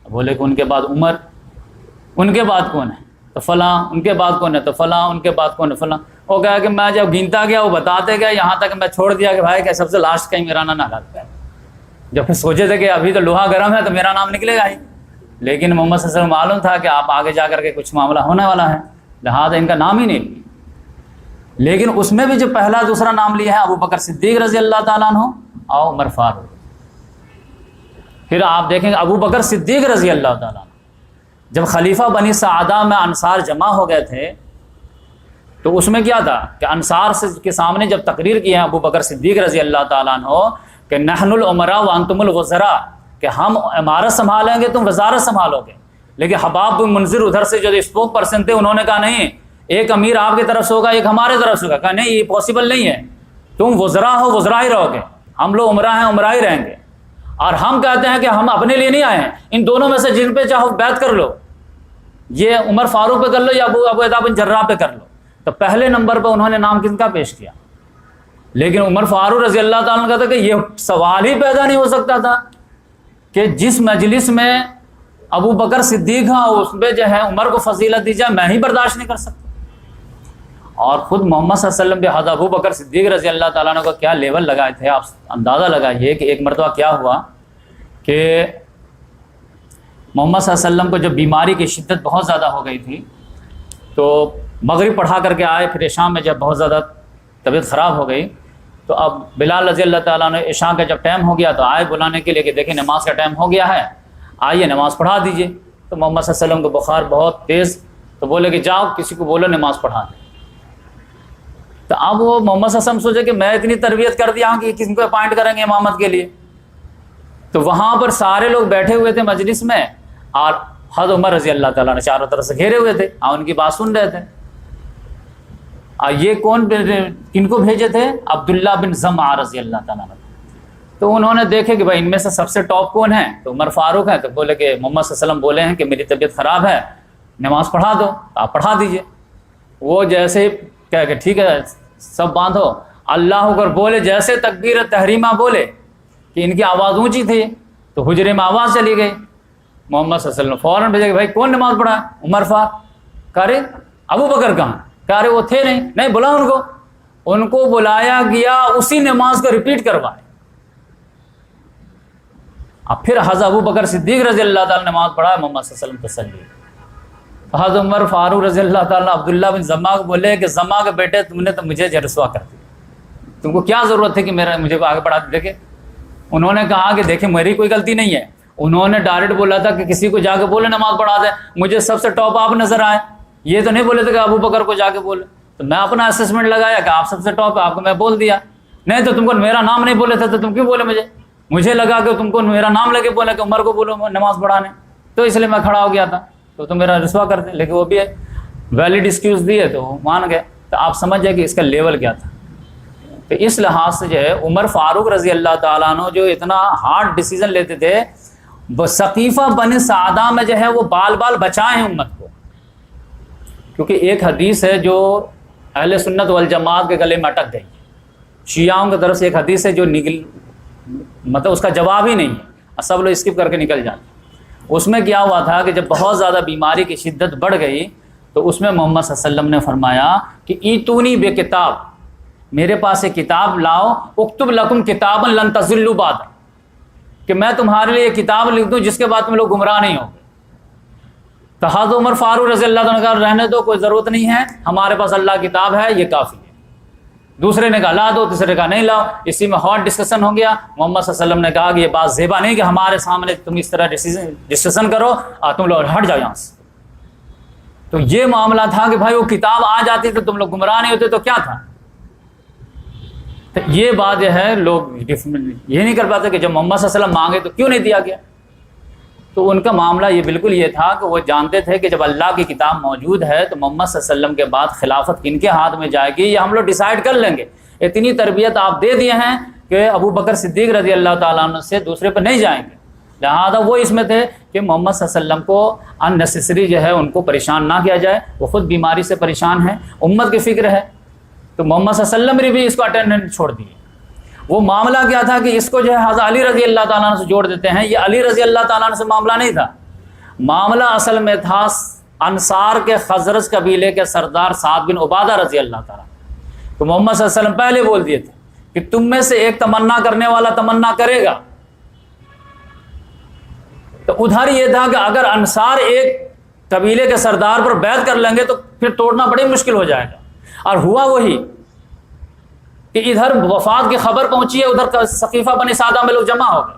بولے کہ ان کے بعد عمر۔ ان کے بعد کون ہے؟ تو فلاں۔ ان کے بعد کون ہے؟ تو فلاں۔ ان کے بعد کون ہے؟ فلاں۔ وہ کہا کہ میں جب گنتا گیا وہ بتاتے گیا، یہاں تک میں چھوڑ دیا کہ بھائی کہ سب سے لاسٹ کہیں میرا نام نہ لگتا ہے۔ جب پھر سوچے تھے کہ ابھی تو لوہا گرم ہے تو میرا نام نکلے گا ہی، لیکن محمد صلی اللہ علیہ وسلم معلوم تھا کہ آپ آگے جا کر کے کچھ معاملہ ہونے والا ہے، لہٰذا ان کا نام ہی نہیں لیا۔ لیکن اس میں بھی جو پہلا دوسرا نام لیا ہے ابو بکر صدیق رضی اللہ تعالیٰ عنہ اور عمر فاروق۔ پھر آپ دیکھیں گے ابو بکر صدیق رضی اللہ تعالیٰ عنہ جب خلیفہ بنی سعدہ میں انصار جمع ہو گئے تھے تو اس میں کیا تھا کہ انصار کے سامنے جب تقریر کی ہے ابو بکر صدیق رضی اللہ تعالیٰ عنہ کہ نحن الامراء وانتم الوزراء، کہ ہم عمارت سنبھالیں گے تم وزارت سنبھالو گے۔ لیکن حباب بن منذر ادھر سے جو اسپوک پرسن تھے انہوں نے کہا نہیں، ایک امیر آپ کی طرف سے ہوگا، ایک ہمارے طرف سے ہوگا۔ کہا نہیں، یہ پاسبل نہیں ہے، تم وزراء ہو، وزراء ہی رہو گے، ہم لوگ عمرہ ہیں، عمرہ ہی رہیں گے، اور ہم کہتے ہیں کہ ہم اپنے لیے نہیں آئے ہیں، ان دونوں میں سے جن پہ چاہو بیعت کر لو، یہ عمر فاروق پہ کر لو یا ابو عبیدہ بن جراح پہ کر لو۔ تو پہلے نمبر پہ انہوں نے نام کن کا پیش کیا، لیکن عمر فاروق رضی اللہ تعالیٰ عنہ کہتا کہ یہ سوال ہی پیدا نہیں ہو سکتا تھا کہ جس مجلس میں ابو بکر صدیق ہاں اس میں جو ہے عمر کو فضیلت دی جائے، میں ہی برداشت نہیں کر سکتا۔ اور خود محمد صلی اللہ علیہ وسلم بھی حضرت ابو بکر صدیق رضی اللہ تعالیٰ عنہ کو کیا لیول لگائے تھے، آپ اندازہ لگائیے کہ ایک مرتبہ کیا ہوا کہ محمد صلی اللہ علیہ وسلم کو جب بیماری کی شدت بہت زیادہ ہو گئی تھی تو مغرب پڑھا کر کے آئے، پھر عشاء میں جب بہت زیادہ طبیعت خراب ہو گئی تو اب بلال رضی اللہ تعالیٰ نے عشاء کا جب ٹائم ہو گیا تو آئے بلانے کے لیے کہ دیکھیں نماز کا ٹائم ہو گیا ہے، آئیے نماز پڑھا دیجئے۔ تو محمد صلی اللہ علیہ وسلم کو بخار بہت تیز، تو بولے کہ جاؤ کسی کو بولو نماز پڑھا دیں۔ تو اب وہ محمد صلی اللہ علیہ وسلم سوچے کہ میں اتنی تربیت کر دیا ہوں کہ کسی کو اپائنٹ کریں گے امامت کے لیے۔ تو وہاں پر سارے لوگ بیٹھے ہوئے تھے مجلس میں، اور حضرت عمر رضی اللہ تعالیٰ نے چاروں طرف سے گھیرے ہوئے تھے اور ان کی بات سن رہے تھے۔ اور یہ کون کن کو بھیجے تھے؟ عبداللہ بن زمعہ رضی اللہ تعالیٰ نے۔ تو انہوں نے دیکھے کہ بھائی ان میں سے سب سے ٹاپ کون ہے، تو عمر فاروق ہیں، تو بولے کہ محمد صلی اللہ علیہ وسلم بولے ہیں کہ میری طبیعت خراب ہے، نماز پڑھا دو، آپ پڑھا دیجئے۔ وہ جیسے کہہ کہ ٹھیک ہے سب باندھو، اللہ اکبر بولے، جیسے تکبیر تحریمہ بولے کہ ان کی آواز اونچی تھی تو حجرے میں آواز چلی گئی۔ محمد صلی اللہ علیہ وسلم فوراً بھیجے کہ بھائی کون نماز پڑھا ہے؟ عمر فاروق۔ کہہ رہے ابو بکر کہاں؟ کہہ رہے وہ تھے نہیں بلا ان کو بلایا گیا، اسی نماز کو ریپیٹ کروائے۔ اب پھر حضرت ابو بکر صدیق رضی اللہ تعالیٰ نے نماز پڑھا، محمد صلی اللہ علیہ وسلم تسلی۔ حضرت عمر فاروق رضی اللہ تعالیٰ عبداللہ بن زمعہ کو بولے کہ زمعہ کے بیٹے تم نے تو مجھے رسوا کر دیا، تم کو کیا ضرورت ہے کہ مجھے کو آگے بڑھا دے۔ دیکھے انہوں نے کہا کہ دیکھیں میری کوئی غلطی نہیں ہے، انہوں نے ڈائریکٹ بولا تھا کہ کسی کو جا کے بولے نماز پڑھا دے، مجھے سب سے ٹاپ آپ نظر آئے، یہ تو نہیں بولے تھے کہ ابو بکر کو جا کے بولے۔ تو میں اپنا اسسمنٹ لگایا کہ آپ سب سے ٹاپ ہے، آپ کو میں بول دیا، نہیں تو تم کو میرا نام نہیں بولے تھے تو تم کیوں بولے مجھے لگا کہ تم کو میرا نام لے کے بولے کہ عمر کو بولو نماز پڑھانے، تو اس لیے میں کھڑا ہو گیا تھا، تو میرا رسوا کرتے، لیکن وہ بھی ویلڈ ایکسکیوز دیے تو وہ مان گئے۔ تو آپ سمجھ جائے کہ اس کا لیول کیا تھا۔ تو اس لحاظ سے جو ہے عمر فاروق رضی اللہ تعالیٰ عنہ جو اتنا ہارڈ ڈیسیزن لیتے تھے، وہ ثقیفہ بن سعدہ میں جو ہے وہ بال بال بچائے ہیں امت کو، کیونکہ ایک حدیث ہے جو اہل سنت والجماعت کے گلے میں اٹک گئی، شیعوں کی طرف سے ایک حدیث ہے جو مطلب اس کا جواب ہی نہیں ہے، سب لوگ اسکپ کر کے نکل جاتے۔ اس میں کیا ہوا تھا کہ جب بہت زیادہ بیماری کی شدت بڑھ گئی تو اس میں محمد صلی اللہ علیہ وسلم نے فرمایا کہ ایتونی بے کتاب، میرے پاس ایک کتاب لاؤ، اکتب لکم کتابا لن تضلوا بعد، کہ میں تمہارے لیے کتاب لکھ دوں جس کے بعد تم لوگ گمراہ نہیں ہوگے۔ تو حضرت عمر فاروق رضی اللہ عنہ نے کہا رہنے دو، کوئی ضرورت نہیں ہے، ہمارے پاس اللہ کتاب ہے، یہ کافی ہے۔ دوسرے نے کہا لا دو، تیسرے نے کہا نہیں لاؤ، اسی میں ہاٹ ڈسکشن ہو گیا۔ محمد صلی اللہ علیہ وسلم نے کہا کہ یہ بات زیبا نہیں کہ ہمارے سامنے تم اس طرح ڈسکشن کرو اور تم لوگ ہٹ جاؤ یہاں سے۔ تو یہ معاملہ تھا کہ بھائی وہ کتاب آ جاتی تو تم لوگ گمراہ نہیں ہوتے تو کیا تھا۔ تو یہ بات جو ہے لوگ یہ نہیں کر پاتے کہ جب محمد صلی اللہ علیہ وسلم مانگے تو کیوں نہیں دیا گیا۔ تو ان کا معاملہ یہ بالکل یہ تھا کہ وہ جانتے تھے کہ جب اللہ کی کتاب موجود ہے تو محمد صلی اللہ علیہ وسلم کے بعد خلافت کن کے ہاتھ میں جائے گی یہ ہم لوگ ڈیسائیڈ کر لیں گے۔ اتنی تربیت آپ دے دیے ہیں کہ ابو بکر صدیق رضی اللہ تعالیٰ عنہ سے دوسرے پہ نہیں جائیں گے، لہذا وہ اس میں تھے کہ محمد صلی اللہ علیہ وسلم کو ان نیسیسری جو ہے ان کو پریشان نہ کیا جائے، وہ خود بیماری سے پریشان ہیں، امت کی فکر ہے، تو محمد صلی اللہ علیہ وسلم نے بھی اس کو اٹینڈنٹ چھوڑ دیے۔ وہ معاملہ کیا تھا کہ اس کو جو ہے حضرت علی رضی اللہ تعالیٰ عنہ سے جوڑ دیتے ہیں، یہ علی رضی اللہ تعالیٰ عنہ سے معاملہ نہیں تھا، معاملہ اصل میں تھا انصار کے خزرج قبیلے کے سردار سعد بن عبادہ رضی اللہ تعالیٰ۔ تو محمد صلی اللہ علیہ وسلم پہلے بول دیے تھے کہ تم میں سے ایک تمنا کرنے والا تمنا کرے گا، تو ادھر یہ تھا کہ اگر انصار ایک قبیلے کے سردار پر بیعت کر لیں گے تو پھر توڑنا بڑی مشکل ہو جائے گا، اور ہوا وہی کہ ادھر وفات کی خبر پہنچی ہے، ادھر ثقیفہ بن سعدہ میں لوگ جمع ہو گئے،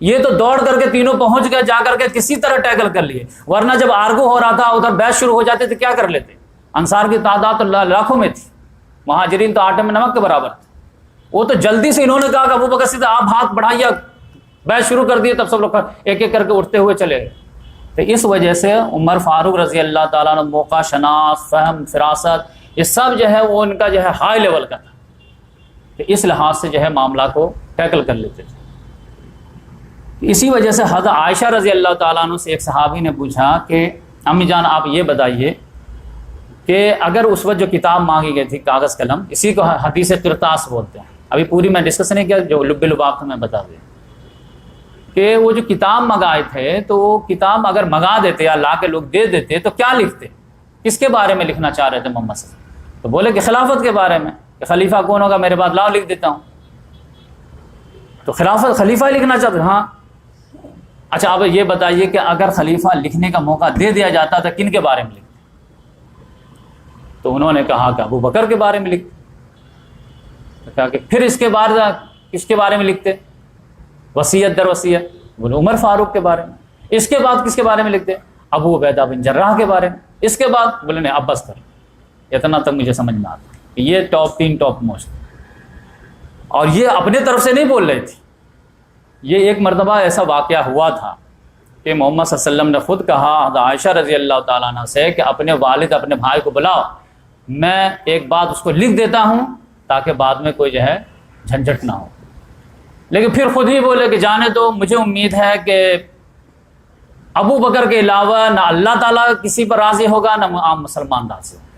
یہ تو دوڑ کر کے تینوں پہنچ گئے، جا کر کے کسی طرح ٹیکل کر لیے، ورنہ جب آرگو ہو رہا تھا ادھر بیعت شروع ہو جاتے تو کیا کر لیتے۔ انصار کی تعداد تو لاکھوں میں تھی، مہاجرین تو آٹے میں نمک کے برابر تھے، وہ تو جلدی سے انہوں نے کہا کہ ابو بکر صدیق آپ ہاتھ بڑھائیے، بیعت شروع کر دیے، تب سب لوگ ایک ایک کر کے اٹھتے ہوئے چلے گئے۔ تو اس وجہ سے عمر فاروق رضی اللہ تعالیٰ عنہ موقع شناس، فہم، فراست، یہ سب جو ہے وہ ان کا جو ہے ہائی لیول کا تھا، کہ اس لحاظ سے جو ہے معاملہ کو ٹیکل کر لیتے تھے۔ اسی وجہ سے حضرت عائشہ رضی اللہ تعالیٰ عنہ سے ایک صحابی نے پوچھا کہ امی جان آپ یہ بتائیے کہ اگر اس وقت جو کتاب مانگی گئی تھی کاغذ قلم، اسی کو حدیث قرطاس بولتے ہیں، ابھی پوری میں ڈسکس نہیں کیا، جو لب لباب تھا میں بتا دیا کہ وہ جو کتاب منگائے تھے تو وہ کتاب اگر منگا دیتے یا لا کے لوگ دے دیتے تو کیا لکھتے، کس کے بارے میں لکھنا چاہ رہے تھے محمد صلی اللہ علیہ وسلم؟ تو بولے کہ خلافت کے بارے میں کہ خلیفہ کون ہوگا، میرے بعد لاؤ لکھ دیتا ہوں. تو خلافت خلیفہ ہی لکھنا چاہتے. ہاں اچھا اب یہ بتائیے کہ اگر خلیفہ لکھنے کا موقع دے دیا جاتا تو کن کے بارے میں لکھتے؟ تو انہوں نے کہا کہ ابو بکر کے بارے میں لکھتے. کہا کہ پھر اس کے بعد کس کے بارے میں لکھتے؟ وصیت در وصیت. بولے عمر فاروق کے بارے میں. اس کے بعد کس کے بارے میں لکھتے؟ ابو عبیدہ بن جراح کے بارے میں. اس کے بعد بولے نہیں اب بس کر. اتنا تک مجھے سمجھ میں آتا کہ یہ ٹاپ 3 ٹاپ موسٹ. اور یہ اپنے طرف سے نہیں بول رہے تھے. یہ ایک مرتبہ ایسا واقعہ ہوا تھا کہ محمد صلی اللہ علیہ وسلم نے خود کہا حضرت عائشہ رضی اللہ تعالیٰ عنہ سے کہ اپنے والد اپنے بھائی کو بلاؤ، میں ایک بات اس کو لکھ دیتا ہوں تاکہ بعد میں کوئی جو ہے جھنجھٹ نہ ہو. لیکن پھر خود ہی بولے کہ جانے دو، مجھے امید ہے کہ ابو بکر کے علاوہ نہ اللہ تعالیٰ کسی پر راضی ہوگا نہ عام مسلمان راضی ہوگا.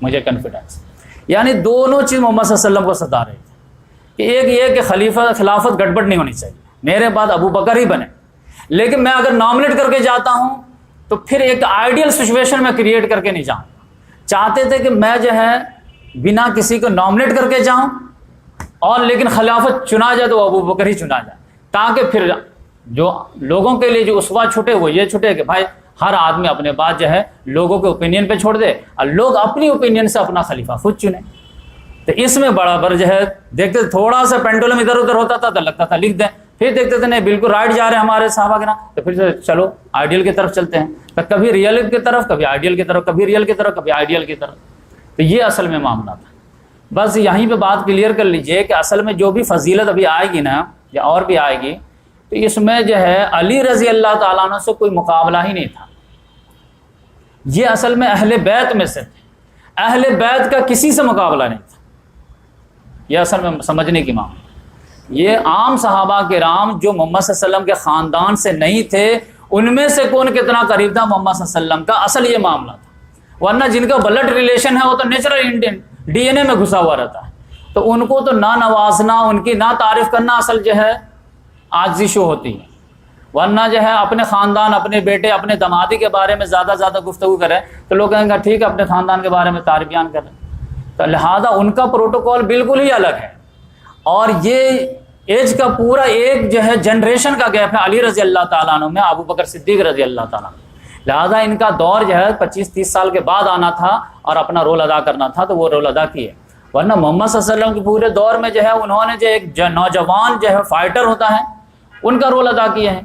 مجھے کانفیڈنس. یعنی دونوں چیز محمد صلی اللہ علیہ وسلم کو ستا رہی تھی کہ ایک یہ کہ خلافت گڑبڑ نہیں ہونی چاہیے، میرے بعد ابو بکر ہی بنے. لیکن میں اگر نامنیٹ کر کے جاتا ہوں تو پھر ایک آئیڈیل سچویشن میں کریٹ کر کے نہیں جاؤں. چاہتے تھے کہ میں جو ہے بنا کسی کو نامنیٹ کر کے جاؤں اور لیکن خلافت چنا جائے تو ابو بکر ہی چنا جائے، تاکہ پھر جو لوگوں کے لیے جو اسوا چھٹے وہ یہ چھٹے کہ بھائی ہر آدمی اپنے بات جو ہے لوگوں کے اوپینین پہ چھوڑ دے اور لوگ اپنی اوپینین سے اپنا خلیفہ خود چنیں. تو اس میں بڑا بر جو ہے دیکھتے تھوڑا سا پینڈولم ادھر ادھر ہوتا تھا تو لگتا تھا لکھ دیں، پھر دیکھتے تھے نہیں بالکل رائٹ جا رہے ہیں ہمارے صحابہ کے نام، تو پھر چلو آئیڈیل کی طرف چلتے ہیں. تو کبھی ریئل کی طرف، کبھی آئیڈیل کی طرف، کبھی ریئل کی طرف، کبھی آئیڈیل کی طرف. تو یہ اصل میں معاملہ تھا. بس یہیں پہ بات کلیئر کر لیجئے کہ اصل میں جو بھی فضیلت ابھی آئے گی نا یا اور بھی آئے گی تو اس میں جو ہے علی رضی اللہ تعالیٰ عنہ سے کوئی مقابلہ ہی نہیں تھا. یہ اصل میں اہل بیت میں سے تھے، اہل بیت کا کسی سے مقابلہ نہیں تھا. یہ اصل میں سمجھنے کی معاملہ. یہ عام صحابہ کرام جو محمد صلی اللہ علیہ وسلم کے خاندان سے نہیں تھے ان میں سے کون کتنا قریب تھا محمد صلی اللہ علیہ وسلم کا، اصل یہ معاملہ تھا. ورنہ جن کا بلڈ ریلیشن ہے وہ تو نیچرل انڈین ڈی این اے میں گھسا ہوا رہتا ہے، تو ان کو تو نہ نوازنا، ان کی نہ تعریف کرنا اصل جو ہے عاجزی شو ہوتی ہے. ورنہ جو ہے اپنے خاندان، اپنے بیٹے، اپنے دمادی کے بارے میں زیادہ گفتگو کرے تو لوگ کہیں گے ٹھیک ہے اپنے خاندان کے بارے میں تعریف بیان کریں. تو لہذا ان کا پروٹوکول بالکل ہی الگ ہے. اور یہ ایج کا پورا ایک جو ہے جنریشن کا گیپ ہے علی رضی اللہ تعالیٰ عنہ میں ابو بکر صدیق رضی اللہ تعالیٰ عنہ. لہذا ان کا دور جو ہے 25-30 سال کے بعد آنا تھا اور اپنا رول ادا کرنا تھا، تو وہ رول ادا کیے. ورنہ محمد صلی اللہ علیہ وسلم کے پورے دور میں جو ہے انہوں نے جو ایک نوجوان جو ہے فائٹر ہوتا ہے ان کا رول ادا کیے ہیں.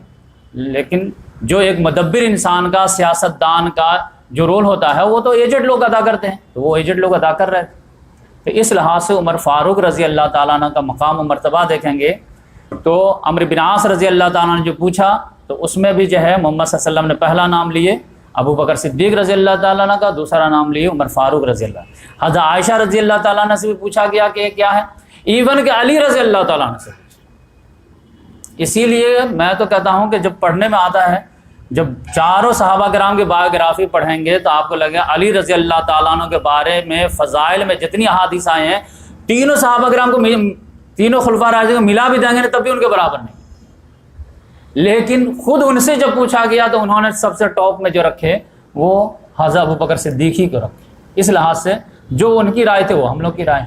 لیکن جو ایک مدبر انسان کا، سیاست دان کا جو رول ہوتا ہے وہ تو ایجڈ لوگ ادا کرتے ہیں، تو وہ ایجڈ لوگ ادا کر رہے تھے. تو اس لحاظ سے عمر فاروق رضی اللہ تعالیٰ عنہ کا مقام و مرتبہ دیکھیں گے تو عمرو بن عاص رضی اللہ تعالیٰ نے جو پوچھا تو اس میں بھی جو ہے محمد صلی اللہ علیہ وسلم نے پہلا نام لیے ابو بکر صدیق رضی اللہ تعالیٰ عنہ کا، دوسرا نام لیے عمر فاروق رضی اللہ. حضرت عائشہ رضی اللہ تعالیٰ عنہ سے بھی پوچھا گیا کہ یہ کیا ہے، ایون کہ علی رضی اللہ تعالیٰ عنہ سے. اسی لیے میں تو کہتا ہوں کہ جب پڑھنے میں آتا ہے، جب چاروں صحابہ کرام کی بایوگرافی پڑھیں گے تو آپ کو لگے علی رضی اللہ تعالیٰ عنہ کے بارے میں فضائل میں جتنی احادیث آئے ہیں تینوں صحابہ کرام کو، تینوں خلفاء راشدین کو ملا بھی دیں گے تب بھی ان کے برابر نہیں. لیکن خود ان سے جب پوچھا گیا تو انہوں نے سب سے ٹاپ میں جو رکھے وہ حضرت ابو بکر صدیق ہی کو رکھے. اس لحاظ سے جو ان کی رائے تھے وہ ہم لوگ کی رائے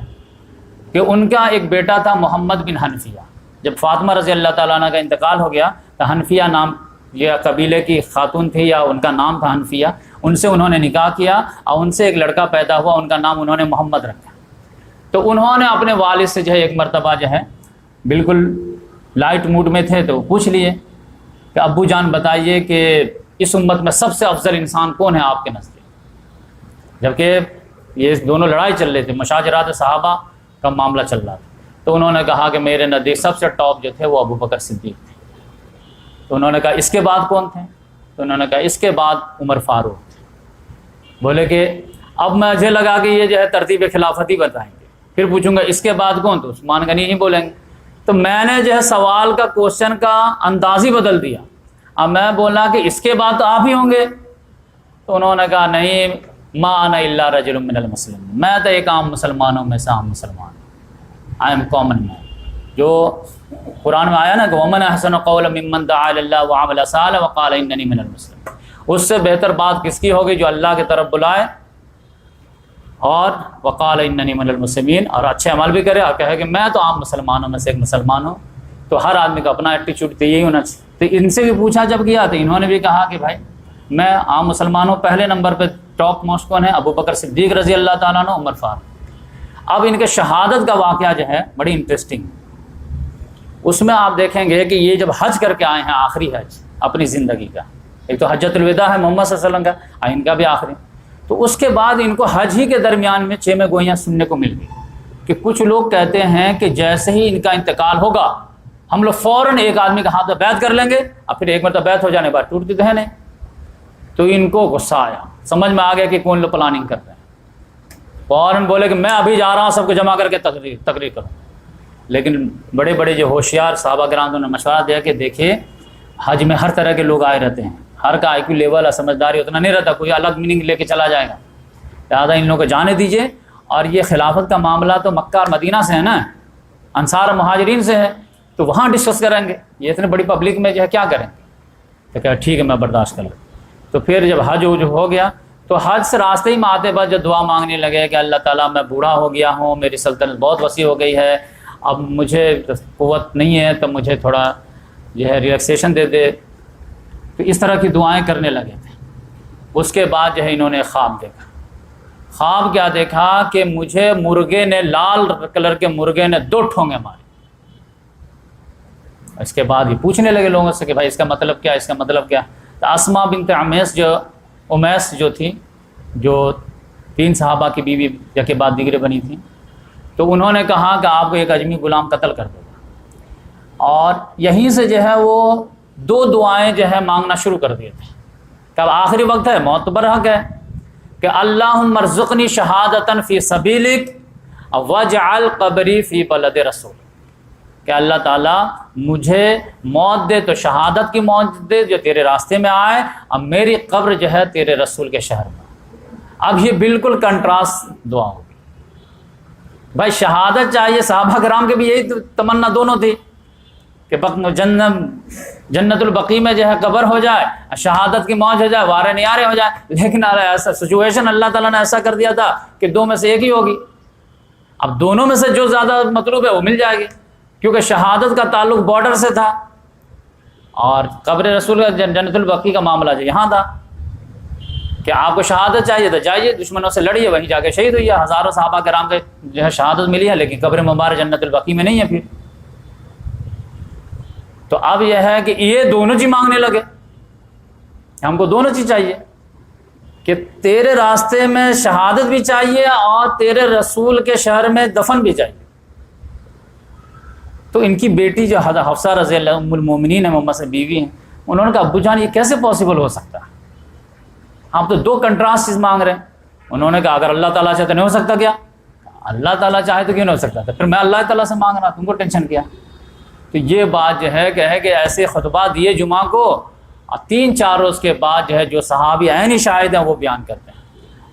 کہ ان کا ایک بیٹا تھا محمد بن حنفیہ. جب فاطمہ رضی اللہ تعالیٰ عنہ کا انتقال ہو گیا تو حنفیہ نام یہ قبیلے کی خاتون تھی یا ان کا نام تھا حنفیہ، ان سے انہوں نے نکاح کیا اور ان سے ایک لڑکا پیدا ہوا، ان کا نام انہوں نے محمد رکھا. تو انہوں نے اپنے والد سے جو ہے ایک مرتبہ جو ہے بالکل لائٹ موڈ میں تھے تو پوچھ لیے کہ ابو جان بتائیے کہ اس امت میں سب سے افضل انسان کون ہے آپ کے نزدیک. جبکہ یہ دونوں لڑائی چل رہی تھی، مشاجرات صحابہ کا معاملہ چل رہا تھا. تو انہوں نے کہا کہ میرے نزدیک سب سے ٹاپ جو تھے وہ ابو بکر صدیق تھے. تو انہوں نے کہا اس کے بعد کون تھے؟ تو انہوں نے کہا اس کے بعد عمر فاروق تھے. بولے کہ اب مجھے لگا کہ یہ جو ہے ترتیب خلافت ہی بتائیں گے، پھر پوچھوں گا اس کے بعد کون، تو عثمان غنی ہی بولیں گے. تو میں نے جو ہے سوال کا کوشچن کا انداز ہی بدل دیا. اب میں بولا کہ اس کے بعد تو آپ ہی ہوں گے. تو انہوں نے کہا نہیں، ما انا الا رجل من المسلمین، میں تو ایک عام مسلمانوں میں سے عام مسلمان، آئی ایم کامن مین. جو قرآن میں آیا نا کہ ومن احسن قولا ممن دعا الی اللہ وعمل صالحا وقال اننی من المسلمین، اس سے بہتر بات کس کی ہوگی جو اللہ کی طرف بلائے اور وقال اننی من المسلمین، اور اچھے عمل بھی کرے اور کہے کہ میں تو عام مسلمانوں میں سے ایک مسلمان ہوں۔ تو ہر آدمی کا اپنا ایٹیچیوڈ تو یہی ہونا چاہیے۔ تو ان سے بھی پوچھا جب کیا تو انہوں نے بھی کہا کہ بھائی میں عام مسلمانوں، پہلے نمبر پہ ٹاپ موسٹ کون ہے؟ ابو بکر صدیق رضی اللہ تعالیٰ عنہ، عمر فاروق۔ اب ان کے شہادت کا واقعہ جو ہے بڑی انٹرسٹنگ، اس میں آپ دیکھیں گے کہ یہ جب حج کر کے آئے ہیں، آخری حج اپنی زندگی کا، ایک تو حجۃ الوداع ہے محمد صلی اللہ علیہ وسلم کا، ان کا بھی آخری، تو اس کے بعد ان کو حج ہی کے درمیان میں 6 گوئیاں سننے کو مل گئی کہ کچھ لوگ کہتے ہیں کہ جیسے ہی ان کا انتقال ہوگا ہم لوگ فوراً ایک آدمی کا ہاتھ میں بیعت کر لیں گے، اور پھر ایک مرتبہ بیعت ہو جانے کے بعد ٹوٹتی تو ہے نہیں۔ تو ان کو غصہ آیا، سمجھ میں آ گیا کہ کون لوگ پلاننگ کر رہے ہیں، فوراً بولے کہ میں ابھی جا رہا ہوں سب کو جمع کر کے تقریر کروں۔ لیکن بڑے بڑے جو ہوشیار صحابہ کرام نے مشورہ دیا کہ دیکھیے حج میں ہر طرح کے لوگ آئے رہتے ہیں، ہر کا آئی کیو لیول اور سمجھداری اتنا نہیں رہتا، کوئی الگ میننگ لے کے چلا جائے گا، لہٰذا ان لوگوں کو جانے دیجیے۔ اور یہ خلافت کا معاملہ تو مکہ اور مدینہ سے ہے نا، انصار اور مہاجرین سے ہے، تو وہاں ڈسکس کریں گے، یہ اتنے بڑی پبلک میں جو ہے کیا کریں گے؟ تو کہا ٹھیک ہے میں برداشت کر لوں۔ تو پھر جب حج ہو گیا تو حج سے راستے ہی میں آتے بعد جو دعا مانگنے لگے کہ اللہ تعالیٰ میں بوڑھا ہو گیا ہوں، میری سلطنت بہت وسیع ہو گئی ہے، اب مجھے قوت نہیں ہے، تو مجھے تھوڑا جو ہے ریلیکسیشن دے دے، تو اس طرح کی دعائیں کرنے لگے تھے۔ اس کے بعد جو ہے انہوں نے خواب دیکھا۔ خواب کیا دیکھا کہ مجھے مرغے نے، لال کلر کے مرغے نے 2 ٹھونگے مارے۔ اس کے بعد یہ پوچھنے لگے لوگوں سے کہ بھائی اس کا مطلب کیا، اس کا مطلب کیا؟ تو اسماء بنت امیس جو تھی، جو 3 صحابہ کی بیوی یا کے بعد دیگرے بنی تھیں، تو انہوں نے کہا کہ آپ کو ایک اجمی غلام قتل کر دے گا، اور یہیں سے جو ہے وہ 2 دعائیں جو ہے مانگنا شروع کر دیے تھے کہ اب آخری وقت ہے، موت برحق ہے، کہ اللہم ارزقنی شہادتاً فی سبیلک واجعل قبری فی بلد رسول، کہ اللہ تعالیٰ مجھے موت دے تو شہادت کی موت دے جو تیرے راستے میں آئے، اب میری قبر جو ہے تیرے رسول کے شہر میں۔ اب یہ بالکل کنٹراسٹ دعا ہوگی۔ بھائی شہادت چاہیے، صحابہ کرام کے بھی یہی تمنا دونوں تھی کہ جنت البقیع میں جو ہے قبر ہو جائے، شہادت کی موت ہو جائے، وارے نیارے ہو جائے، لیکن ایسا سچویشن اللہ تعالیٰ نے ایسا کر دیا تھا کہ 2 میں سے ایک ہی ہوگی۔ اب دونوں میں سے جو زیادہ مطلوب ہے وہ مل جائے گی، کیونکہ شہادت کا تعلق بارڈر سے تھا اور قبر رسول کا جنت البقیع کا معاملہ جو یہاں تھا کہ آپ کو شہادت چاہیے تو جائیے دشمنوں سے لڑیے، وہیں جا کے شہید ہوئیے۔ ہزاروں صحابہ کرام کے جو ہے شہادت ملی ہے، لیکن قبر مبارک جنت البقیع میں نہیں ہے پھر۔ تو اب یہ ہے کہ یہ دونوں چیز مانگنے لگے، ہم کو دونوں چیز چاہیے کہ تیرے راستے میں شہادت بھی چاہیے اور تیرے رسول کے شہر میں دفن بھی چاہیے۔ تو ان کی بیٹی جو حفصہ رضی اللہ ام المومنین ہے، محمد سے بیوی ہیں، انہوں نے کہا ابو جان یہ کیسے پاسبل ہو سکتا ہے، آپ تو 2 کنٹراسٹ چیز مانگ رہے ہیں۔ انہوں نے کہا اگر اللہ تعالیٰ چاہے تو نہیں ہو سکتا کیا؟ اللہ تعالیٰ چاہے تو کیوں نہیں ہو سکتا؟ تو پھر میں اللہ تعالیٰ سے مانگ رہا، تم کو ٹینشن کیا؟ تو یہ بات جو ہے کہ ایسے خطبہ دیے جمعہ کو، اور 3-4 روز کے بعد جو ہے جو صحابی عینی شاہد ہیں وہ بیان کرتے ہیں،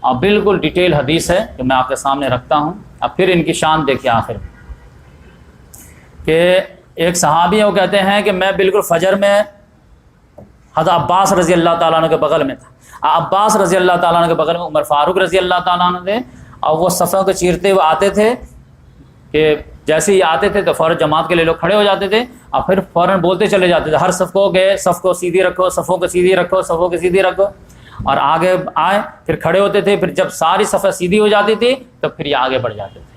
اور بالکل ڈیٹیل حدیث ہے جو میں آپ کے سامنے رکھتا ہوں۔ اب پھر ان کی شان دیکھیے آخر میں کہ ایک صحابی ہے، وہ کہتے ہیں کہ میں بالکل فجر میں حضرت عباس رضی اللہ تعالیٰ عنہ کے بغل میں تھا، عباس رضی اللہ تعالیٰ عنہ کے بغل میں عمر فاروق رضی اللہ تعالیٰ عنہ تھے، اور وہ صفوں کو چیرتے ہوئے آتے تھے کہ جیسے ہی آتے تھے تو فوراً جماعت کے لیے لوگ کھڑے ہو جاتے تھے، اور پھر فوراً بولتے چلے جاتے تھے ہر صف کو کہ صف کو سیدھی رکھو، صفوں کو سیدھی رکھو، صفوں کو سیدھی رکھو، اور آگے آئے پھر کھڑے ہوتے تھے، پھر جب ساری صفیں سیدھی ہو جاتی تھی تو پھر یہ آگے بڑھ جاتے تھے۔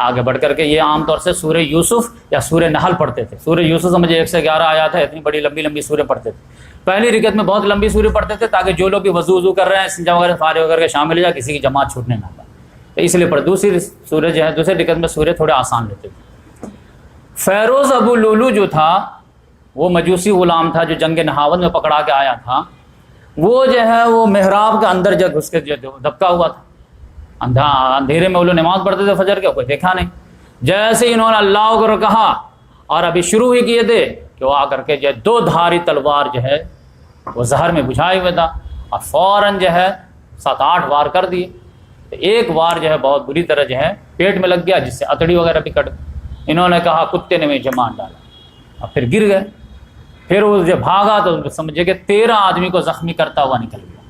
آگے بڑھ کر کے یہ عام طور سے سورہ یوسف یا سورہ نحل پڑھتے تھے۔ سورہ یوسف سمجھے 1 سے 11 آیات ہے، اتنی بڑی لمبی لمبی سورہ پڑھتے تھے۔ پہلی رکعت میں بہت لمبی سورہ پڑھتے تھے تاکہ جو لوگ بھی وضو کر رہے ہیں، استنجا وغیرہ فارغ ہو کر کے شامل ہو جائے، کسی کی جماعت چھوٹنے نہ پائے، تو اس لیے دوسری سورہ جو ہے دوسری رکعت میں سورہ تھوڑے آسان لیتے تھے۔ فیروز ابو لولو جو تھا وہ مجوسی غلام تھا جو جنگ نہاون میں پکڑا کے آیا تھا، وہ جو ہے وہ محراب کے اندر جب گھس کے دبکا ہوا تھا، اندھیرے میں وہ لوگ نماز پڑھتے تھے فجر کے، کوئی دیکھا نہیں۔ جیسے انہوں نے اللہ کو کہا اور ابھی شروع ہی کیے تھے کہ وہ آ کر کے جو 2 دھاری تلوار جو ہے وہ زہر میں بجھائے ہوئے تھا، اور فوراً جو ہے 7-8 وار کر دیے۔ ایک وار جو ہے بہت بری طرح جو ہے پیٹ میں لگ گیا، جس سے اتڑی وغیرہ بھی کٹ گئی۔ انہوں نے کہا کتے نے مجھے مار ڈالا، اور پھر گر گئے۔ پھر وہ جب بھاگا تو سمجھے کہ 13 آدمی کو زخمی کرتا ہوا نکل گیا۔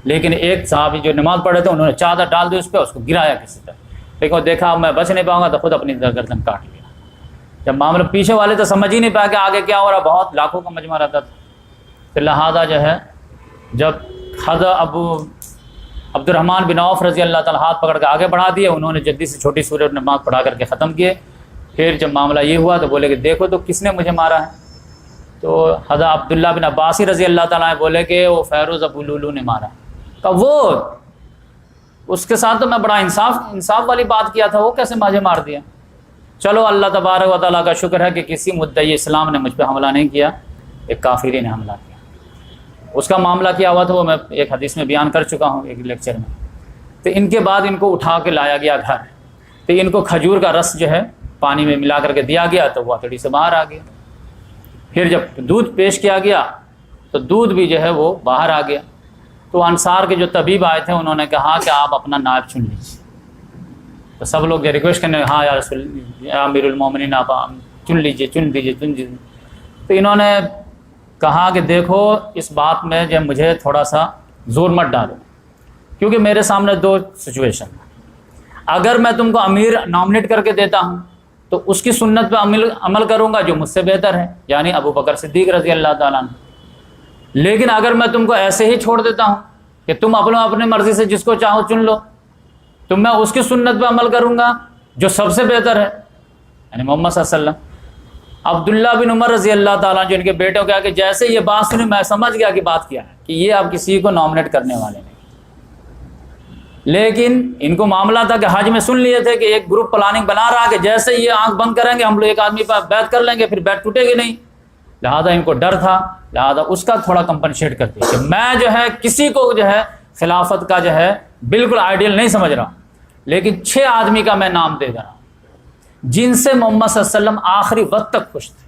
لیکن ایک صحابی جو نماز پڑھ رہے تھے انہوں نے چادر ڈال دی اس پہ، اس کو گرایا کسی طرح، لیکن وہ دیکھا میں بچ نہیں پاؤں گا تو خود اپنی گردن کاٹ لیا۔ جب معاملہ پیچھے والے تو سمجھ ہی نہیں پایا کہ آگے کیا ہو رہا، بہت لاکھوں کا مجمع رہتا تھا۔ پھر لہٰذا جو ہے جب حضرت ابو عبد الرحمن بن عوف رضی اللہ تعالیٰ ہاتھ پکڑ کے آگے بڑھا دیے، انہوں نے جلدی سے چھوٹی سورہ نماز پڑھا کر کے ختم کیے۔ پھر جب معاملہ یہ ہوا تو بولے کہ دیکھو تو کس نے مجھے مارا ہے، تو حضرت عبداللہ بن عباس رضی اللہ تعالیٰ عنہ بولے کہ وہ فیروز ابو لولو نے مارا۔ تو وہ اس کے ساتھ تو میں بڑا انصاف والی بات کیا تھا، وہ کیسے مجھے مار دیا؟ چلو اللہ تبارک و تعالیٰ کا شکر ہے کہ کسی مدعی اسلام نے مجھ پہ حملہ نہیں کیا، ایک کافری نے حملہ کیا۔ اس کا معاملہ کیا ہوا تھا وہ میں ایک حدیث میں بیان کر چکا ہوں ایک لیکچر میں۔ تو ان کے بعد ان کو اٹھا کے لایا گیا گھر، تو ان کو کھجور کا رس جو ہے پانی میں ملا کر کے دیا گیا تو وہ ہتھیلی سے باہر آ گیا۔ پھر جب دودھ پیش کیا گیا تو دودھ بھی جو ہے وہ باہر آ گیا۔ تو انصار کے جو طبیب آئے تھے انہوں نے کہا کہ آپ اپنا نائب چن لیجیے۔ تو سب لوگ ریکویسٹ کرنے ہاں یا رسول یا امیر المومنین آپ چن لیجیے۔ تو انہوں نے کہا کہ دیکھو اس بات میں جو مجھے تھوڑا سا زور مت ڈالو، کیونکہ میرے سامنے دو سچویشن ہے۔ اگر میں تم کو امیر نامنیٹ کر کے دیتا ہوں تو اس کی سنت پہ عمل کروں گا جو مجھ سے بہتر ہے، یعنی ابو بکر صدیق رضی اللہ تعالیٰ عنہ۔ لیکن اگر میں تم کو ایسے ہی چھوڑ دیتا ہوں کہ تم اپنی مرضی سے جس کو چاہو چن لو، تو میں اس کی سنت پہ عمل کروں گا جو سب سے بہتر ہے، یعنی محمد صلی اللہ علیہ وسلم۔ عبداللہ بن عمر رضی اللہ تعالیٰ جو ان کے بیٹے کو کہا کہ جیسے یہ بات سنی میں سمجھ گیا کہ بات کیا ہے، کہ یہ آپ کسی کو نامنیٹ کرنے والے نہیں۔ لیکن ان کو معاملہ تھا کہ حج میں سن لیے تھے کہ ایک گروپ پلاننگ بنا رہا کہ جیسے یہ آنکھ بند کریں گے ہم لوگ ایک آدمی پر بیعت کر لیں گے، پھر بیعت ٹوٹے گی نہیں، لہذا ان کو ڈر تھا، لہذا اس کا تھوڑا کمپنسیٹ کر دیا کہ میں جو ہے کسی کو جو ہے خلافت کا جو ہے بالکل آئیڈیل نہیں سمجھ رہا، لیکن 6 آدمی کا میں نام دے رہا ہوں جن سے محمد صلی اللہ علیہ وسلم آخری وقت تک خوش تھے۔